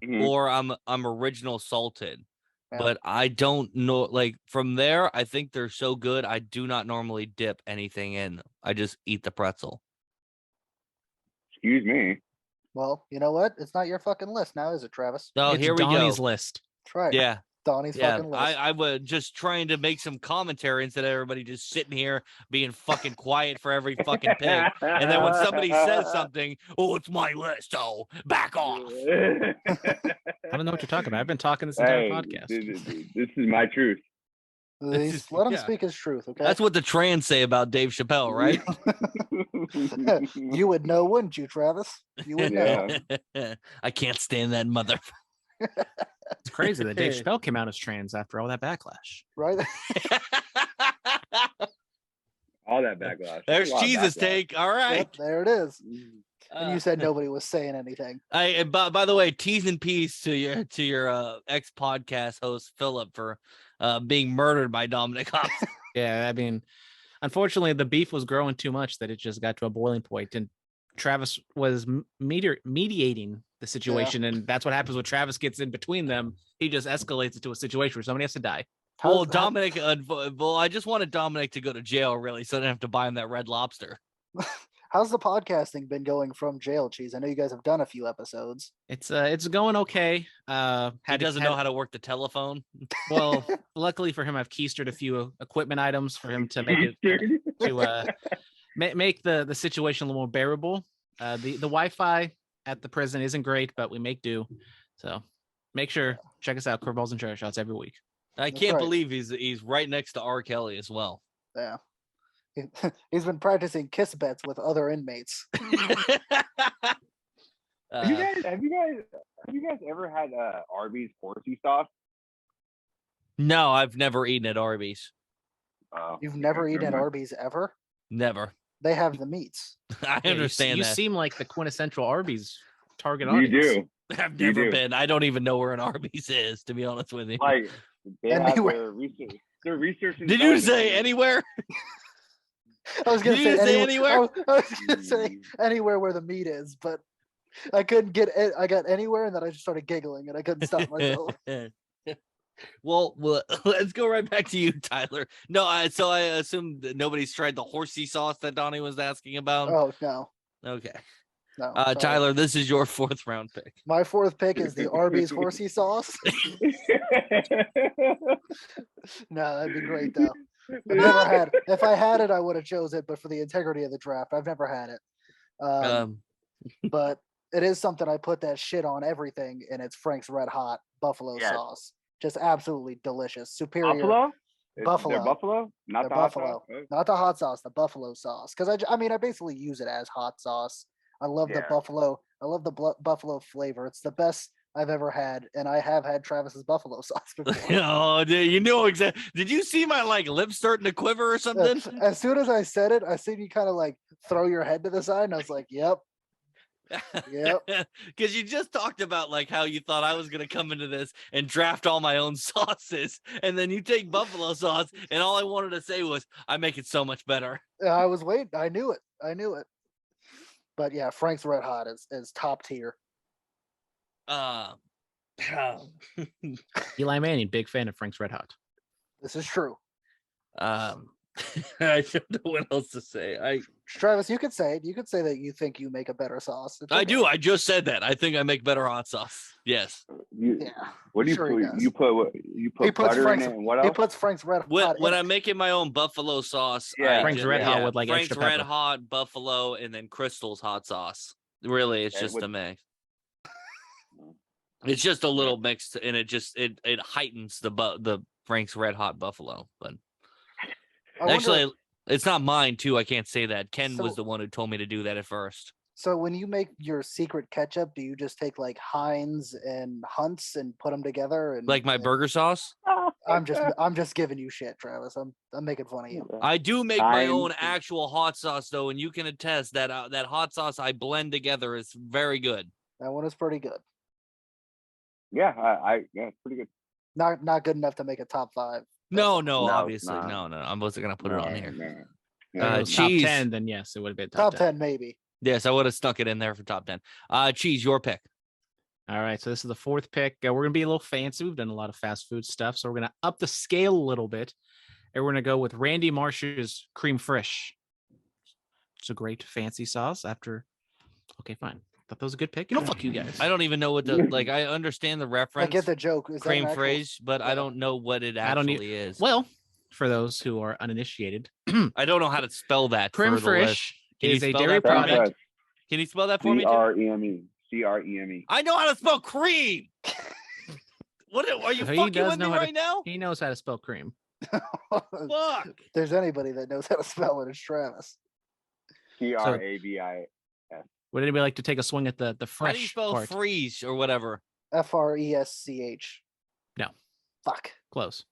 A: or I'm original salted. Yeah. But I don't know, like from there, I think they're so good. I do not normally dip anything in. I just eat the pretzel.
C: Excuse me.
B: Well, you know what? It's not your fucking list now, is it, Travis?
A: Oh,
D: it's
A: here we
D: Donnie's
A: go.
D: List.
B: That's right.
A: Yeah.
B: Donnie's fucking list.
A: I was just trying to make some commentary instead of everybody just sitting here being fucking quiet for every fucking pick. And then when somebody says something, oh, it's my list. Oh, back off.
D: I don't know what you're talking about. I've been talking this entire podcast.
C: Dude, this is my truth.
B: Let him speak his truth, okay?
A: That's what the trans say about Dave Chappelle, right?
B: You would know, wouldn't you, Travis? You would know.
A: I can't stand that mother.
D: It's crazy that Dave Chappelle came out as trans after all that backlash.
B: Right?
C: All that backlash.
A: There's Jesus' take. All right.
B: Yep, there it is. And you said nobody was saying anything.
A: By the way, T's and P's to your ex podcast host Philip for being murdered by Dominic Hobbs.
D: Yeah, I mean, unfortunately, the beef was growing too much that it just got to a boiling point, and Travis was mediating the situation, and that's what happens when Travis gets in between them. He just escalates it to a situation where somebody has to die.
A: Well, Dominic, well, I just wanted Dominic to go to jail, really, so I didn't have to buy him that Red Lobster.
B: How's the podcasting been going from jail, Cheese? I know you guys have done a few episodes.
D: It's going okay.
A: He doesn't know how to work the telephone.
D: Well, luckily for him, I've keistered a few equipment items for him to make it to make the situation a little more bearable. The Wi-Fi at the prison isn't great, but we make do. So make sure check us out, Curveballs and Chair Shots every week.
A: I can't believe he's right next to R. Kelly as well.
B: Yeah. He's been practicing kiss bets with other inmates.
C: Have you guys ever had Arby's horsey sauce?
A: No, I've never eaten at Arby's.
B: You've never eaten at Arby's ever?
A: Never.
B: They have the meats.
A: I understand
D: you
A: that.
D: seem like the quintessential Arby's target audience.
C: You do.
A: I've never been. I don't even know where an Arby's is, to be honest with you.
C: Like they have
B: Anyway.
C: their research.
A: Did you say anywhere?
B: I was gonna
A: Did you
B: say
A: say
B: anywhere.
A: anywhere?
B: I was gonna say anywhere where the meat is, but I couldn't get it. I got anywhere, and then I just started giggling, and I couldn't stop myself.
A: Well, let's go right back to you, Tyler. No, so I assume that nobody's tried the horsey sauce that Donnie was asking about.
B: Oh no,
A: Okay.
B: no.
A: Tyler, this is your 4th round pick.
B: My 4th pick is the Arby's horsey sauce. No, that'd be great though. I've never had. If I had it, I would have chose it. But for the integrity of the draft, I've never had it. But it is something I put that shit on everything, and it's Frank's Red Hot Buffalo sauce. Just absolutely delicious. Superior.
C: Buffalo?
B: Buffalo.
C: They're Buffalo? Not
B: They're
C: the
B: Buffalo.
C: hot sauce?
B: Not the hot sauce, the buffalo sauce. Because I mean, I basically use it as hot sauce. I love the buffalo. I love the buffalo flavor. It's the best I've ever had, and I have had Travis's buffalo sauce before.
A: Oh, you know exactly. Did you see my lips starting to quiver or something?
B: As soon as I said it, I seen you kind of like throw your head to the side, and I was like, "Yep, yep."
A: Because you just talked about how you thought I was gonna come into this and draft all my own sauces, and then you take buffalo sauce, and all I wanted to say was, "I make it so much better."
B: I was waiting. I knew it. But yeah, Frank's Red Hot is top tier.
D: Eli Manning, big fan of Frank's Red Hot.
B: This is true.
A: I don't know what else to say.
B: Travis, you could say it. You could say that you think you make a better sauce. It's
A: I
B: okay.
A: do. I just said that. I think I make better hot sauce. Yes.
B: Yeah.
C: What do you
B: Sure
C: put?
B: he does.
C: You put what? You put butter in it and what else?
B: He puts Frank's Red Hot.
A: When
B: in
A: I'm making my own buffalo sauce,
C: Yeah.
D: Frank's Red Hot with
A: Frank's
D: extra
A: Red
D: pepper.
A: Hot, buffalo, and then Crystal's hot sauce. Really, it's just a mix. It's just a little mix, and it heightens the Frank's Red Hot buffalo. But actually, it's not mine too. I can't say that. Ken was the one who told me to do that at first.
B: So when you make your secret ketchup, do you just take Heinz and Hunt's and put them together? And
A: Like my burger sauce?
B: I'm just giving you shit, Travis. I'm making fun of you.
A: I do make my own actual hot sauce though, and you can attest that that hot sauce I blend together is very good.
B: That one is pretty good.
C: Yeah, it's pretty good.
B: Not good enough to make a top 5.
A: No,
C: it's
A: obviously,
C: not.
A: no. I wasn't gonna put it on here.
D: If it was top
A: Cheese.
D: 10, then yes, it would have been
B: Top 10 maybe.
A: Yes, I would have stuck it in there for top 10. Cheese, your pick.
D: All right, so this is the 4th pick. We're gonna be a little fancy. We've done a lot of fast food stuff, so we're gonna up the scale a little bit, and we're gonna go with Randy Marsh's Cream Frisch. It's a great fancy sauce. Okay, fine. Thought that was a good pick. Fuck you guys.
A: I don't even know what the I understand the reference.
B: I get the joke. Is that
A: cream
B: an actual-
A: fraiche, but I don't know what it actually is.
D: Well, for those who are uninitiated,
A: I don't know how to spell that.
D: Creme
A: for the list.
D: Fraiche
A: Can you
D: is a
A: spell
D: dairy
A: that for me?
D: product.
A: Can you spell that for me? Jim?
C: CREME. CREME.
A: I know how to spell cream. What are you
D: He
A: fucking
D: does
A: with me
D: know how to-
A: right now?
D: He knows how to spell cream.
A: Fuck.
B: If there's anybody that knows how to spell it, it's Travis.
C: CRAVI.
D: Would anybody like to take a swing at the
A: How do you
D: fresh
A: spell
D: part?
A: freeze or whatever?
B: Fresch.
D: No.
B: Fuck.
D: Close.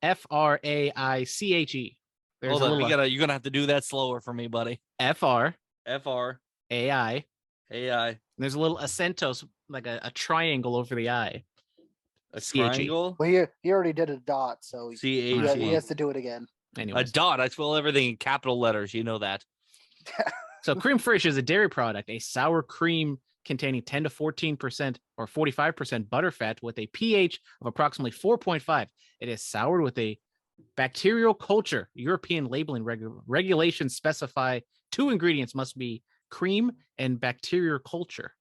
D: FRAICHE. There's
A: Hold
D: a
A: on,
D: little
A: you're gonna have to do that slower for me, buddy.
D: FRAI.
A: FRAI.
D: There's a little acentos, like a triangle over the I.
A: A
D: CHE.
A: triangle?
B: Well, he already did a dot, so he
A: CHE.
B: has to do it again.
A: A
D: Anyways,
A: dot. I spell everything in capital letters. You know that.
D: so cream fraiche is a dairy product, a sour cream containing 10 to 14% or 45% butterfat with a pH of approximately 4.5. It is soured with a bacterial culture. European labeling regulations specify 2 ingredients must be cream and bacterial culture.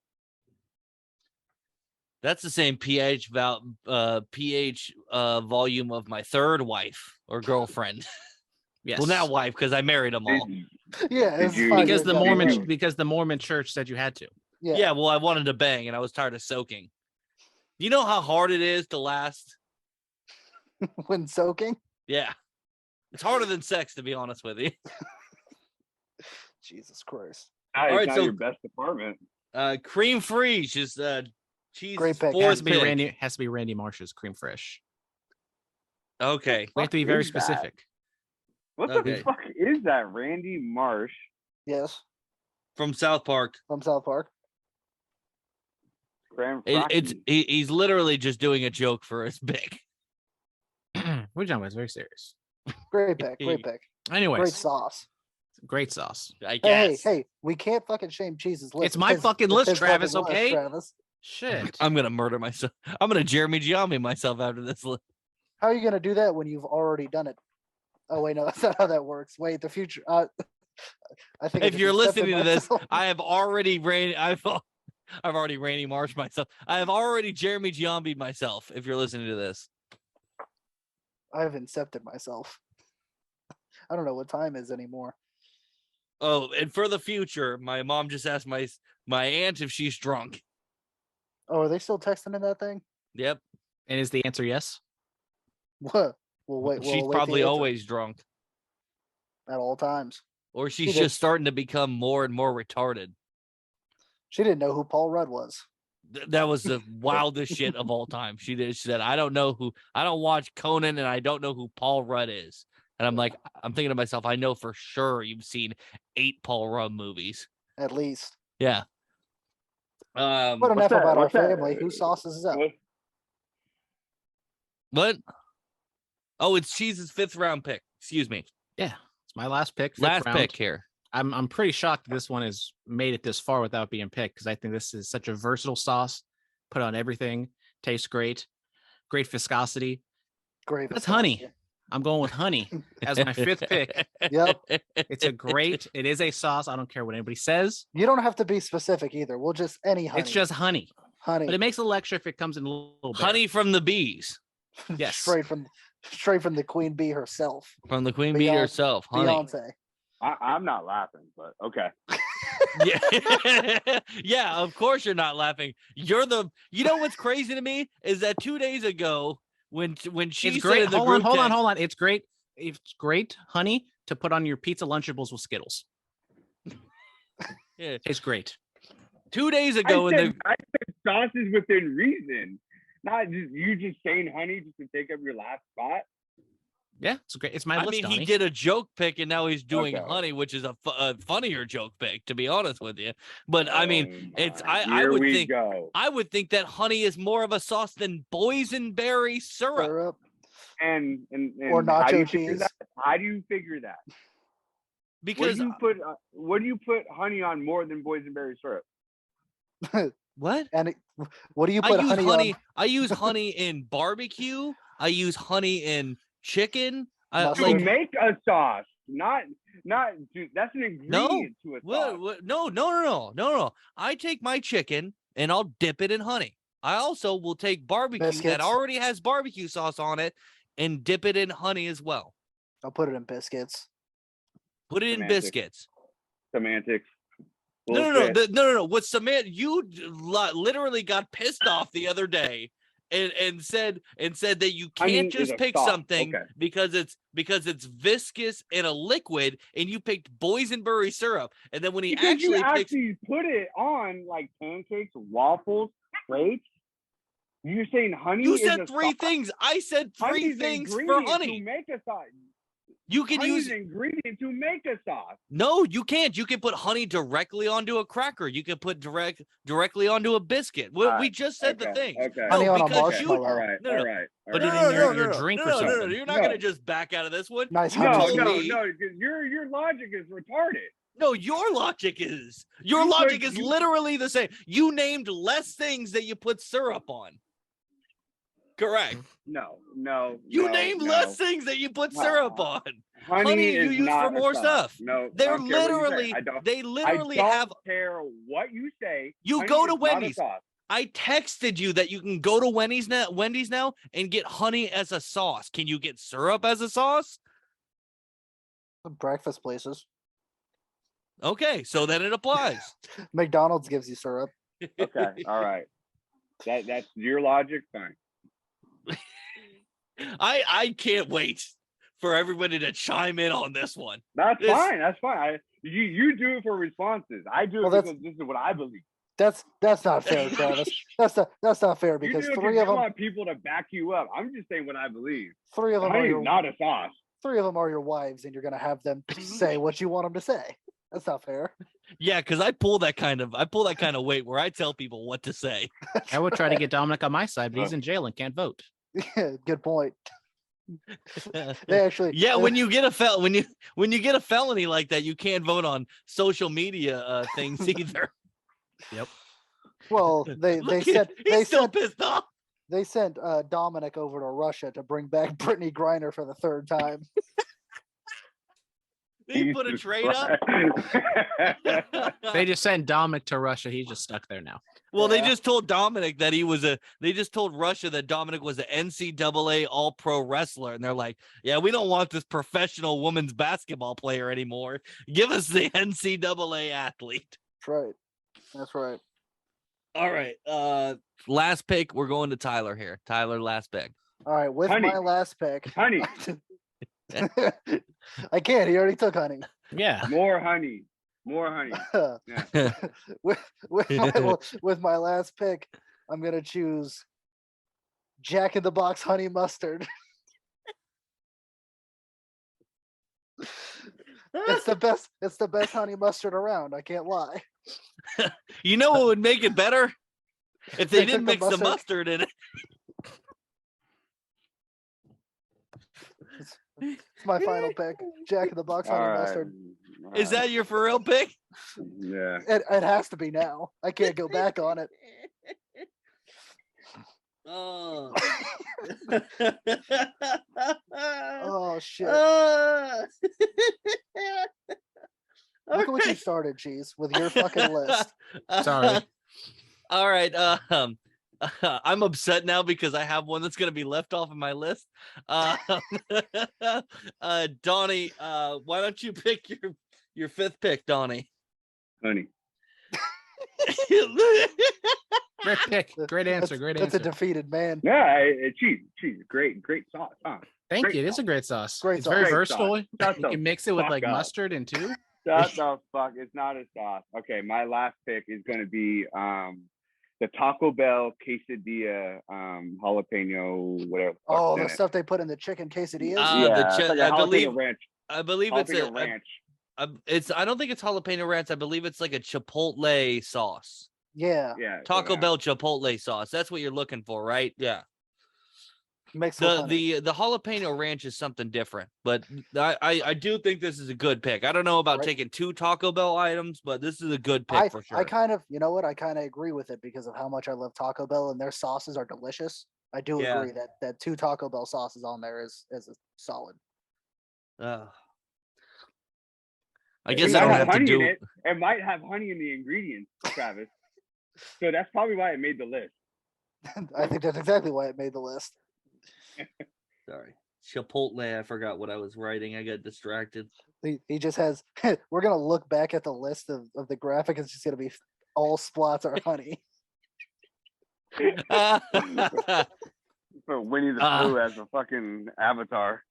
A: That's the same pH volume of my third wife or girlfriend.
D: Yes.
A: Well, now wife, because I married them all.
B: Yeah,
C: Did
B: it's
C: you-
B: fine.
D: because the
B: Yeah,
D: Mormon
B: yeah.
D: because the Mormon church said you had to.
A: Yeah, well, I wanted to bang and I was tired of soaking. You know how hard it is to last?
B: When soaking.
A: Yeah. It's harder than sex, to be honest with you.
B: Jesus Christ.
C: All
A: right,
C: not
A: so-
C: your best department.
A: Cream fraiche is cheese
B: Great pick.
A: fourth
D: Has to be
A: pick.
D: Has to be Randy Marsh's cream fresh.
A: Okay.
D: We have to be
C: Fuck
D: very
C: is that?
D: specific.
C: What
A: Okay.
C: the fuck is that, Randy Marsh?
B: Yes,
A: From South Park.
B: from South Park.
C: Graham
A: He's literally just doing a joke for his pick.
D: We're talking about it's very serious.
B: Great pick. Great pick.
D: Anyways,
B: Great sauce.
D: great sauce.
A: I
B: Hey,
A: guess.
B: hey, we can't fucking shame Cheese's list.
D: It's my fucking
B: It's
D: list,
B: his
D: Travis,
B: fucking list,
D: okay?
B: Travis.
D: Shit.
A: I'm gonna murder myself. I'm gonna Jeremy Giambi myself after this.
B: How are you gonna do that when you've already done it? Oh wait, no, that's not how that works. Wait, the future. I think I
A: If
B: just
A: you're
B: accepted
A: listening to this,
B: myself.
A: I have already I've already Randy Marsh myself. I have already Jeremy Giambi myself. If you're listening to this,
B: I've accepted myself. I don't know what time is anymore.
A: oh, and for the future, my mom just asked my aunt if she's drunk.
B: Oh, are they still texting in that thing?
A: Yep,
D: And is the answer yes?
B: What? Well, wait.
A: she's
B: We'll wait the
A: probably
B: answer
A: always drunk,
B: at all times.
A: or she's
B: She did.
A: just starting to become more and more retarded.
B: She didn't know who Paul Rudd was.
A: That was the wildest shit of all time. She said, I don't watch Conan and I don't know who Paul Rudd is. And I'm like, I'm thinking to myself, I know for sure you've seen 8 Paul Rudd movies.
B: At least.
A: Yeah.
B: But
C: What's
B: enough
C: that?
B: about our
C: What's that?
B: family. Who sauces up?
A: What? Oh, it's Cheese's 5th round pick. Excuse me.
D: Yeah. It's my last pick. Fifth
A: Last
D: round.
A: pick here.
D: I'm pretty shocked this one has made it this far without being picked because I think this is such a versatile sauce. Put on everything. Tastes great. Great viscosity.
B: Great.
D: That's honey. I'm going with honey as my 5th pick.
B: Yep.
D: It's it is a sauce. I don't care what anybody says.
B: You don't have to be specific either. We'll just any honey.
D: It's just honey.
B: honey.
D: But it makes a little extra if it comes in a little bit.
A: Honey from the bees.
D: Yes.
B: straight from the queen bee herself.
A: From the queen bee
B: Beyonce-
A: herself. Honey.
B: Beyonce.
C: I'm not laughing, but okay.
A: Yeah. Yeah, of course you're not laughing. You know what's crazy to me is that 2 days ago when she
D: It's
A: said
D: great.
A: in the
D: Hold on,
A: group
D: hold on,
A: text-
D: hold on. It's great. It's great honey to put on your pizza Lunchables with Skittles.
A: Yeah.
D: It's great.
A: 2 days ago in the
C: I said sauces within reason, not just you just saying honey just to take up your last spot.
D: Yeah, it's great. It's my
A: I
D: list.
A: mean, he
D: Donnie.
A: did a joke pick, and now he's doing
C: Okay.
A: honey, which is a funnier joke pick, to be honest with you. But I mean, it's I
C: Here
A: would
C: we
A: think
C: go.
A: I would think that honey is more of a sauce than boysenberry syrup.
B: Syrup.
C: And
B: Or
C: how do you
B: nacho
C: figure
B: cheese.
C: that? How do you figure that?
A: Because
C: What do you put honey on more than boysenberry syrup?
A: what?
B: And what do you
A: I
B: put
A: use
B: honey,
A: honey.
B: on?
A: I use honey in barbecue. I use honey in chicken.
B: Mustard.
C: To
A: Like
C: make a sauce, not that's an ingredient to a sauce.
A: no. I take my chicken and I'll dip it in honey. I also will take barbecue that
B: Biscuits.
A: already has barbecue sauce on it and dip it in honey as well.
B: I'll put it in biscuits.
A: Put it in
C: Semantics.
A: biscuits.
C: Semantics.
A: No.
C: Bullshit.
A: No. What Samantha, you literally got pissed off the other day and said that you
C: Honey
A: can't
C: is
A: just
C: a
A: pick
C: sauce.
A: something
C: Okay.
A: because it's viscous and a liquid, and you picked boysenberry syrup. And then when he
C: Because you
A: actually picks,
C: actually put it on like pancakes, waffles, plates. You're saying honey?
A: you
C: is
A: said
C: a
A: 3
C: sauce?
A: things. I said 3
C: Honey's an
A: things for
C: ingredient
A: honey.
C: To make a sauce.
A: You can
C: honey's
A: use
C: an ingredient to make a sauce.
A: No, you can't. You can put honey directly onto a cracker. You can put directly onto a biscuit. We just said the thing.
C: Okay.
B: Honey
A: No,
B: on a
A: because
B: marshmallow.
C: All right.
A: No,
C: All
A: no.
C: right.
D: Put
C: all
D: it
C: right.
D: in your drink or something.
A: You're not
C: No.
A: gonna just back out of this one.
B: Nice
A: You
B: honey
A: told
B: scoop.
A: me-
C: Because your logic is retarded.
A: No, your logic is
C: You-
A: literally the same. You named less things that you put syrup on. Correct.
C: No.
A: You named less things that you put syrup on. Honey you
C: is
A: use
C: not
A: for
C: a
A: more
C: sauce.
A: stuff.
C: No,
A: They're
C: I don't care what you say.
A: literally
C: I don't,
A: they
C: I
A: literally
C: don't
A: have
C: care what you say.
A: You
C: Honey
A: go to
C: is not a
A: Wendy's.
C: sauce.
A: I texted you that you can go to Wendy's now and get honey as a sauce. Can you get syrup as a sauce?
B: Breakfast places.
A: Okay, so then it applies.
B: McDonald's gives you syrup.
C: Okay, all right. That's your logic. Fine.
A: I can't wait for everybody to chime in on this one.
C: That's fine. That's fine. You do it for responses. I do it
B: Well,
C: because this is what I believe.
B: That's not fair, Travis. That's not fair
C: You
B: because
C: do it
B: three
C: you
B: of them
C: want people to back you up. I'm just saying what I believe.
B: are
C: Honey
B: your
C: is not a sauce.
B: three of them are your wives, and you're gonna have them say what you want them to say. That's not fair.
A: Yeah, because I pull that kind of weight where I tell people what to say.
D: I would try to get Dominic on my side, but he's in jail and can't vote.
B: Yeah, good point. They actually,
A: Yeah, when you get a when you get a felony like that, you can't vote on social media things either.
D: Yep.
B: well, they
A: Look,
B: said
A: he's still pissed off.
B: they sent Dominic over to Russia to bring back Brittany Griner for the third time.
A: He put a trade up.
D: They just sent Dominic to Russia. He's just stuck there now.
A: Well, they
B: Yeah.
A: just told Dominic that they just told Russia that Dominic was an NCAA all-pro wrestler. And they're like, yeah, we don't want this professional women's basketball player anymore. Give us the NCAA athlete.
B: That's right. That's right.
A: All right. Last pick. We're going to Tyler here. Tyler, last pick.
B: All right, with
C: Honey.
B: my last pick,
C: Honey,
B: I can't. He already took honey.
D: Yeah.
C: more honey. Yeah.
B: with my last pick, I'm gonna choose Jack in the Box honey mustard. It's the best. It's the best honey mustard around. I can't lie.
A: You know what would make it better? If they
B: They
A: didn't
B: took the
A: mix the mustard in it.
B: It's my final pick. Jack in the Box honey
C: All right.
B: mustard.
A: Is that your for real pick?
C: Yeah.
B: It has to be now. I can't go back on it.
A: Oh.
B: Oh shit!
A: Uh,
B: Look at what you started, Cheese, with your fucking list.
D: Sorry.
A: All right. I'm upset now because I have one that's going to be left off of my list. Donnie, why don't you pick your fifth pick, Donnie?
C: Honey.
D: Great pick. Great answer. Great
B: That's
D: answer.
B: a defeated man.
C: Yeah, cheese. Great sauce. Huh?
D: Thank
C: great
D: you. It is
C: sauce.
D: a great sauce.
B: Great
D: It's
B: sauce.
D: very
C: Great
D: versatile.
C: sauce. Shut
D: You
C: the
D: can mix it with
C: fuck
D: like
C: up.
D: mustard and too.
C: Shut the fuck. It's not a sauce. Okay, my last pick is going to be the Taco Bell quesadilla jalapeno whatever.
B: Oh,
C: fuck's in
B: the
C: it.
B: stuff they put in the chicken quesadillas.
C: Yeah, it's like a
A: I believe
C: jalapeno ranch.
A: I believe it's
C: Jalapeno
A: a
C: ranch.
A: I don't think it's jalapeno ranch. I believe it's like a chipotle sauce.
B: Yeah,
C: Yeah.
A: Taco
C: yeah.
A: Bell chipotle sauce. That's what you're looking for, right? Yeah.
B: mixed with honey.
A: The jalapeno ranch is something different, but I do think this is a good pick. I don't know about
B: Right.
A: taking two Taco Bell items, but this is a good pick for sure.
B: I kind of, you know what? I kind of agree with it because of how much I love Taco Bell and their sauces are delicious. I do
A: Yeah.
B: agree that two Taco Bell sauces on there is a solid.
A: I
C: It
A: guess
C: might
A: I don't
C: have
A: have to
C: honey in
A: do.
C: it. It might have honey in the ingredients, Travis. So that's probably why it made the list.
B: I think that's exactly why it made the list.
A: Sorry, Chipotle. I forgot what I was writing. I got distracted.
B: He just has. We're gonna look back at the list of the graphic. It's just gonna be all spots are honey.
C: For Winnie the Pooh as a fucking avatar.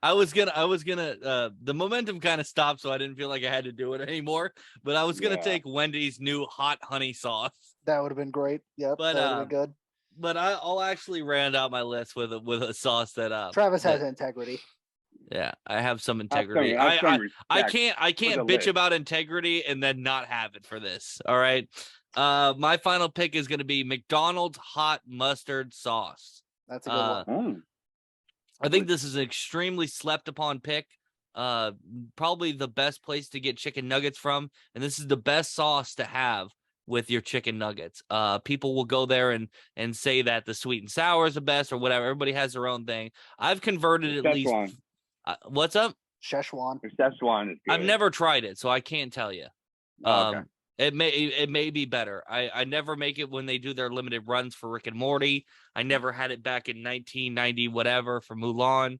A: I was gonna the momentum kind of stopped, so I didn't feel like I had to do it anymore, but I was gonna
C: Yeah.
A: take Wendy's new hot honey sauce.
B: That would have been great. Yep,
A: But,
B: that would have been good.
A: but I'll actually round out my list with a sauce that
B: Travis has
A: that,
B: integrity.
A: yeah, I have some
C: Have
A: integrity.
C: have some
A: I
C: respect for
A: can't
C: the
A: bitch
C: list.
A: about integrity and then not have it for this. All right. My final pick is going to be McDonald's hot mustard sauce.
B: That's a good one.
C: Mm.
A: I think this is an extremely slept upon pick. Probably the best place to get chicken nuggets from, and this is the best sauce to have with your chicken nuggets. People will go there and say that the sweet and sour is the best or whatever. Everybody has their own thing. I've converted at least.
C: Szechuan.
A: What's up?
B: Szechuan.
C: Szechuan is good.
A: I've never tried it, so I can't tell you.
C: Oh, okay.
A: It may be better. I never make it when they do their limited runs for Rick and Morty. I never had it back in 1990 whatever for Mulan.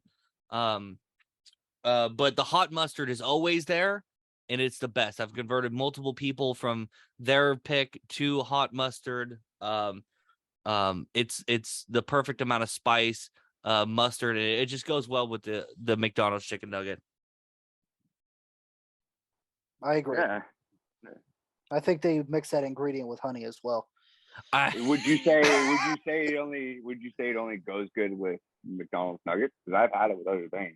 A: But the hot mustard is always there, and it's the best. I've converted multiple people from their pick to hot mustard. It's the perfect amount of spice, mustard, and it just goes well with the McDonald's chicken nugget.
B: I agree.
C: Yeah.
B: I think they mix that ingredient with honey as well.
C: Would you say it only goes good with McDonald's nuggets? Because I've had it with other things.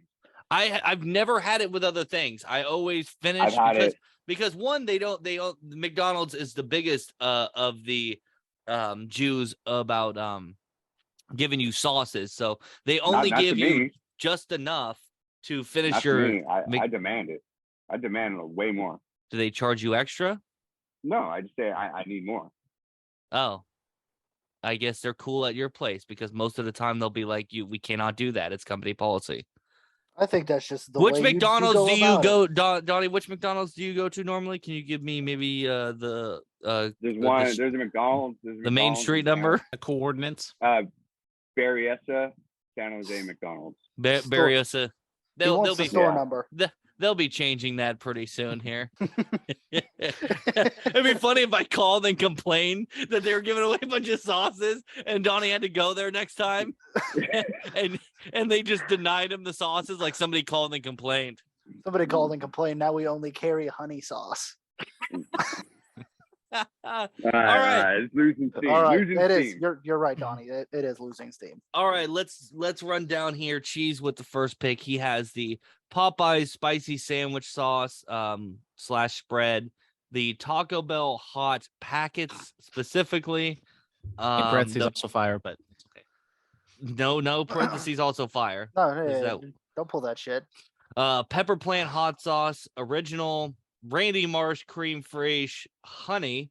A: I've never had it with other things. I always finish because one, they don't McDonald's is the biggest of the Jews about giving you sauces. So they only
C: Not
A: give
C: to
A: you
C: me.
A: just enough to finish
C: Not
A: your
C: to me. I demand it. I demand way more.
A: Do they charge you extra?
C: No, I just say I need more.
A: Oh. I guess they're cool at your place because most of the time they'll be like, we cannot do that. It's company policy.
B: I think that's just the
A: Which
B: way
A: McDonald's
B: you
A: do you
B: go
A: go, Donnie? Which McDonald's do you go to normally? Can you give me maybe
C: There's a McDonald's.
A: the Main Street number,
D: The coordinates.
C: Berryessa, San Jose McDonald's.
A: Berryessa.
B: He wants the store number.
A: They'll be changing that pretty soon here. It'd be funny if I called and complained that they were giving away a bunch of sauces and Donnie had to go there next time. and they just denied him the sauces, like somebody called and complained.
B: Somebody called and complained. Now we only carry honey sauce.
A: All right.
C: It's losing steam.
B: All right,
C: Losing
B: it is.
C: steam.
B: You're right, Donnie. It is losing steam.
A: All right, let's run down here. Cheese with the first pick. He has the Popeyes spicy sandwich sauce / spread, the Taco Bell hot packets specifically.
D: Parentheses also fire, but it's okay.
A: No parentheses also fire.
B: No, don't pull that shit.
A: Pepper plant hot sauce original, Randy Marsh cream fraiche honey.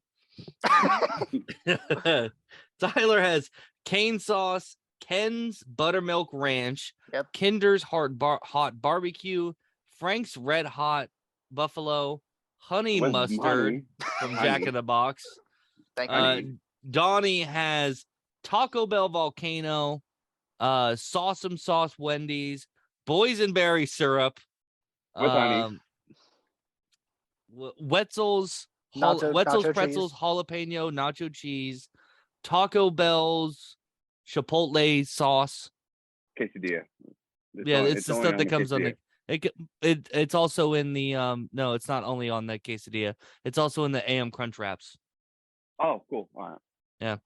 A: Tyler has cane sauce, Ken's buttermilk ranch,
B: Yep.
A: Kinder's hot barbecue, Frank's red hot buffalo, honey
C: With
A: mustard from Jack in the Box.
B: Thank you.
A: Donnie has Taco Bell volcano, Sawsome sauce Wendy's, boysenberry syrup,
C: With honey.
A: Wetzel's
B: Nacho
A: pretzels,
B: cheese.
A: jalapeno, nacho cheese, Taco Bell's chipotle sauce.
C: Quesadilla.
A: It's the stuff
C: only
A: that comes on
C: quesadilla.
A: it's also in the no, it's not only on the quesadilla. It's also in the AM Crunch Wraps.
C: Oh, cool. All right.
A: Yeah.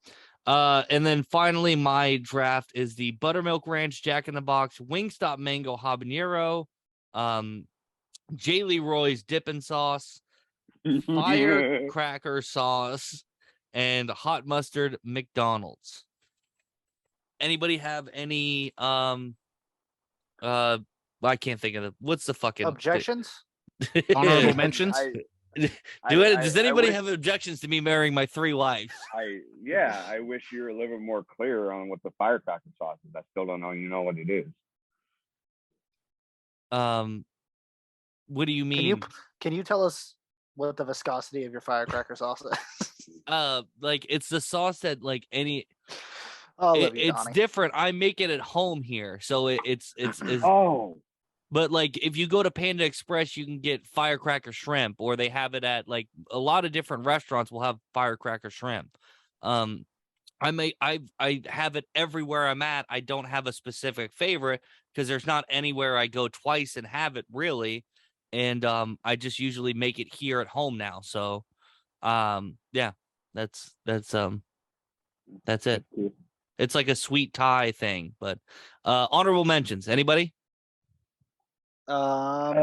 A: And then finally my draft is the buttermilk ranch Jack in the Box, Wingstop mango habanero, J. Leroy's dipping sauce, firecracker sauce, and hot mustard McDonald's. Anybody have any I can't think of it. What's the fucking
B: Objections?
D: Honorable mentions.
A: Does anybody have objections to me marrying my 3 wives?
C: I wish you were a little bit more clear on what the firecracker sauce is. I still don't know. You know what it is.
A: What do you mean?
B: Can you tell us what the viscosity of your firecracker sauce is?
A: Like it's the sauce that like any.
B: It's
A: different. I make it at home here, so it's
C: Oh.
A: But like if you go to Panda Express, you can get firecracker shrimp, or they have it at like a lot of different restaurants will have firecracker shrimp. I have it everywhere I'm at. I don't have a specific favorite because there's not anywhere I go twice and have it really. And I just usually make it here at home now. So yeah, that's it. It's like a sweet Thai thing. But honorable mentions. Anybody?
B: Let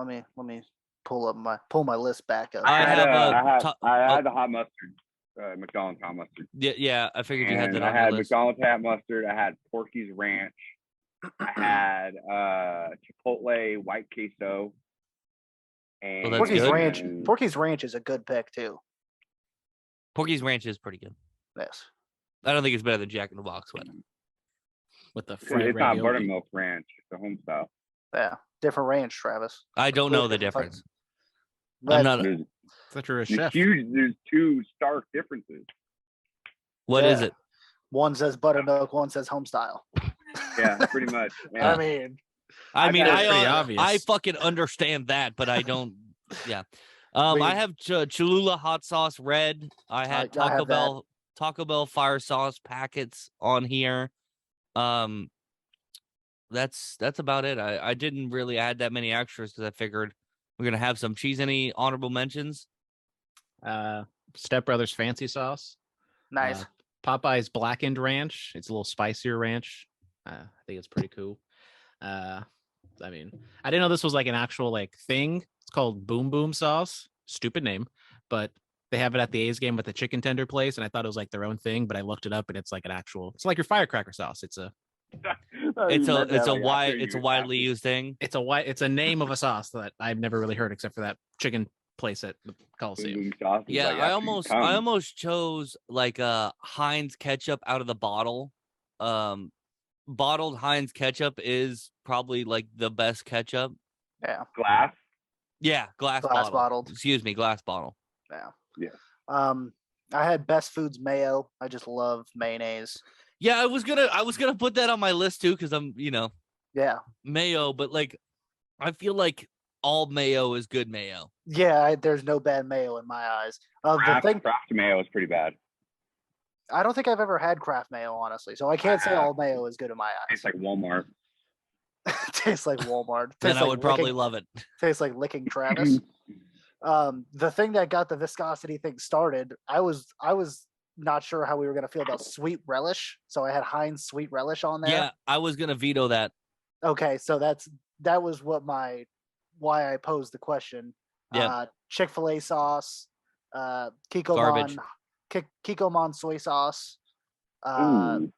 B: me pull my list back up.
A: I have
C: I had the hot mustard, McDonald's hot mustard.
A: Yeah. I figured you had
C: And
A: that
C: I
A: on your
C: had
A: list.
C: McDonald's hot mustard. I had Porky's Ranch. I had Chipotle white queso. And
A: that's
B: Porky's
A: good.
B: Ranch. Porky's Ranch is a good pick too.
A: Porky's Ranch is pretty good.
B: Yes.
A: I don't think it's better than Jack in the Box, but
D: with the
C: It's
D: fried
C: not
D: ravioli.
C: buttermilk ranch. It's the home style.
B: Yeah, different ranch, Travis.
A: I don't know the
B: Completely
A: difference.
B: different.
A: I'm not.
C: There's,
D: I thought you were a
C: there's
D: chef.
C: there's two stark differences.
A: What is
B: Yeah.
A: it?
B: One says buttermilk, one says home style.
C: Yeah, pretty much. Yeah.
B: I mean,
A: I mean,
D: That's pretty obvious.
A: I fucking understand that, but I don't. Yeah.
B: We-
A: I have Cholula hot sauce red. I had
B: I have
A: Taco Bell fire sauce packets on here. That's about it. I didn't really add that many extras because I figured we're gonna have some cheese. Any honorable mentions?
D: Step Brothers fancy sauce.
B: nice.
D: Popeye's blackened ranch. It's a little spicier ranch. I think it's pretty cool. I mean, I didn't know this was like an actual like thing. It's called Boom Boom sauce. Stupid name, but they have it at the A's game at the chicken tender place, and I thought it was like their own thing, but I looked it up and it's like an actual. It's like your firecracker sauce. It's a
A: widely used thing.
D: It's a name of a sauce that I've never really heard except for that chicken place at the Coliseum.
A: Yeah, I almost chose like Heinz ketchup out of the bottle. Bottled Heinz ketchup is probably like the best ketchup.
B: Yeah.
C: Glass.
A: Yeah, glass
B: bottled.
A: Excuse me, glass bottle.
B: Yeah. I had Best Foods mayo. I just love mayonnaise.
A: Yeah, I was gonna put that on my list too because I'm
B: Yeah.
A: mayo, but like I feel like all mayo is good mayo.
B: Yeah, there's no bad mayo in my eyes.
C: Kraft mayo is pretty bad.
B: I don't think I've ever had Kraft mayo, honestly, so I can't say all mayo is good in my eyes.
C: Tastes like Walmart.
B: Tastes like Walmart.
A: Then
B: Tastes
A: I
B: like
A: would probably love it.
B: Tastes like licking Travis. The thing that got the viscosity thing started, I was not sure how we were gonna feel about sweet relish, so I had Heinz sweet relish on there.
A: Yeah, I was gonna veto that.
B: Okay, so that was why I posed the question.
A: Yeah.
B: Chick-fil-A sauce,
A: Garbage.
B: Kikkoman soy sauce,
C: Ooh.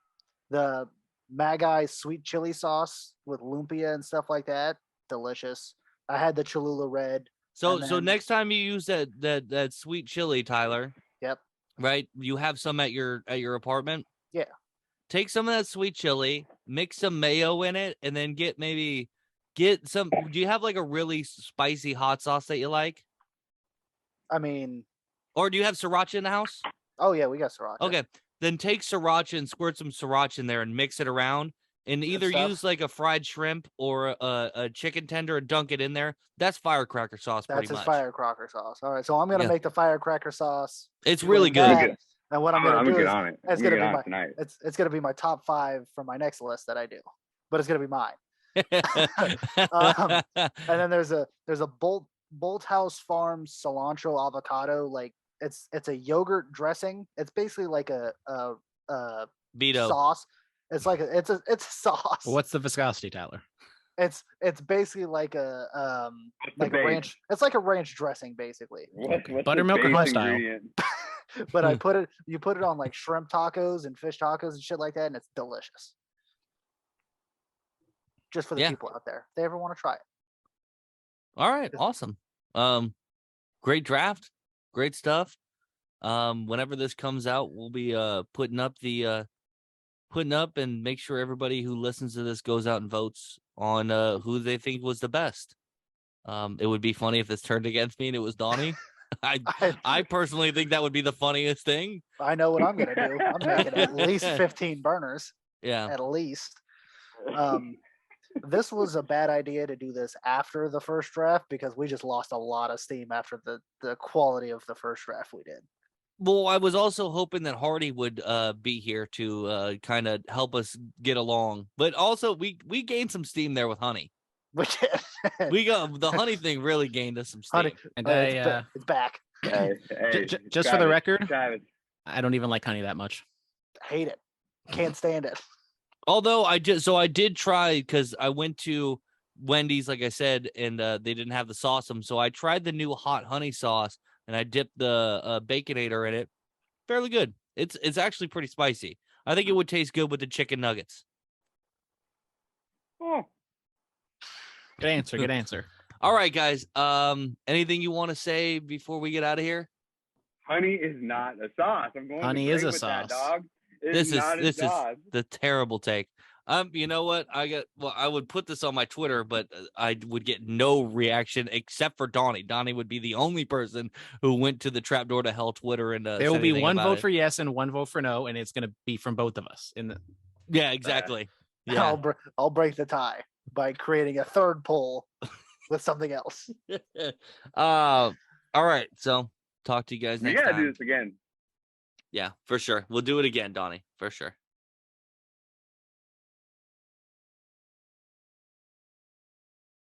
B: the Magai sweet chili sauce with lumpia and stuff like that. Delicious. I had the Cholula red.
A: So
B: and
A: so
B: then-
A: next time you use that sweet chili, Tyler.
B: Yep.
A: Right? You have some at your apartment?
B: Yeah.
A: Take some of that sweet chili, mix some mayo in it, and then get some. Do you have like a really spicy hot sauce that you like?
B: I mean,
A: Or do you have sriracha in the house?
B: oh yeah, we got sriracha.
A: Okay. Then take sriracha and squirt some sriracha in there and mix it around. And either
B: stuff.
A: use like a fried shrimp or a chicken tender and dunk it in there. That's firecracker sauce,
B: That's
A: pretty
B: his
A: much.
B: firecracker sauce. All right, so I'm gonna
A: Yeah.
B: make the firecracker sauce.
A: It's really
B: doing
A: good.
B: that, and what I'm
C: I'm
B: gonna
C: gonna
B: do
C: get
B: is
C: on it.
B: it's
C: I'm
B: gonna
C: gonna get
B: be
C: on
B: my
C: it tonight.
B: it's gonna be my top 5 for my next list that I do, but it's gonna be mine. And then there's a Bolt House Farm cilantro avocado. Like it's a yogurt dressing. It's basically like a
A: Vito.
B: sauce. It's like it's a sauce.
D: What's the viscosity, Tyler?
B: It's basically like a
C: the
B: a
C: base?
B: ranch. It's like a ranch dressing basically.
C: What's the
D: Buttermilk or
C: base
D: home style?
C: ingredient?
B: But you put it on like shrimp tacos and fish tacos and shit like that, and it's delicious. Just for the
A: Yeah.
B: people out there, if they ever want to try it.
A: All right, awesome. Great draft, great stuff. Whenever this comes out, we'll be putting up and make sure everybody who listens to this goes out and votes on who they think was the best. It would be funny if this turned against me and it was Donny. I personally think that would be the funniest thing.
B: I know what I'm gonna do. I'm making at least 15 burners.
A: Yeah.
B: At least. This was a bad idea to do this after the first draft because we just lost a lot of steam after the quality of the first draft we did.
A: Well, I was also hoping that Hardy would be here to kind of help us get along. But also we gained some steam there with Honey.
B: Which
A: The Honey thing really gained us some steam.
B: Honey,
D: And
B: it's back.
C: Hey,
D: just for the record,
C: Travis,
D: I don't even like honey that much.
B: Hate it. Can't stand it.
A: Although I did try because I went to Wendy's, like I said, and they didn't have the sauce. So I tried the new hot honey sauce, and I dipped the Baconator in it. Fairly good. It's actually pretty spicy. I think it would taste good with the chicken nuggets.
C: Oh,
D: Good answer. Good answer.
A: All right, guys. Anything you want to say before we get out of here?
C: honey is not a sauce. I'm going
D: Honey
C: to
D: is
C: agree
D: a
C: with that,
D: sauce.
C: dog.
A: This
C: It's not a
A: is
C: sauce.
A: the terrible take. You know what? I would put this on my Twitter, but I would get no reaction except for Donny. Donny would be the only person who went to the Trapdoor to Hell Twitter and
D: There will
A: said
D: be
A: anything
D: one
A: about
D: vote
A: it.
D: for yes and one vote for no, and it's going to be from both of us.
A: Yeah, exactly. Yeah.
B: I'll break the tie by creating a third poll with something else.
A: All right. So talk to you guys
C: We
A: next
C: gotta
A: time.
C: do this again.
A: Yeah, for sure. We'll do it again, Donnie, for sure.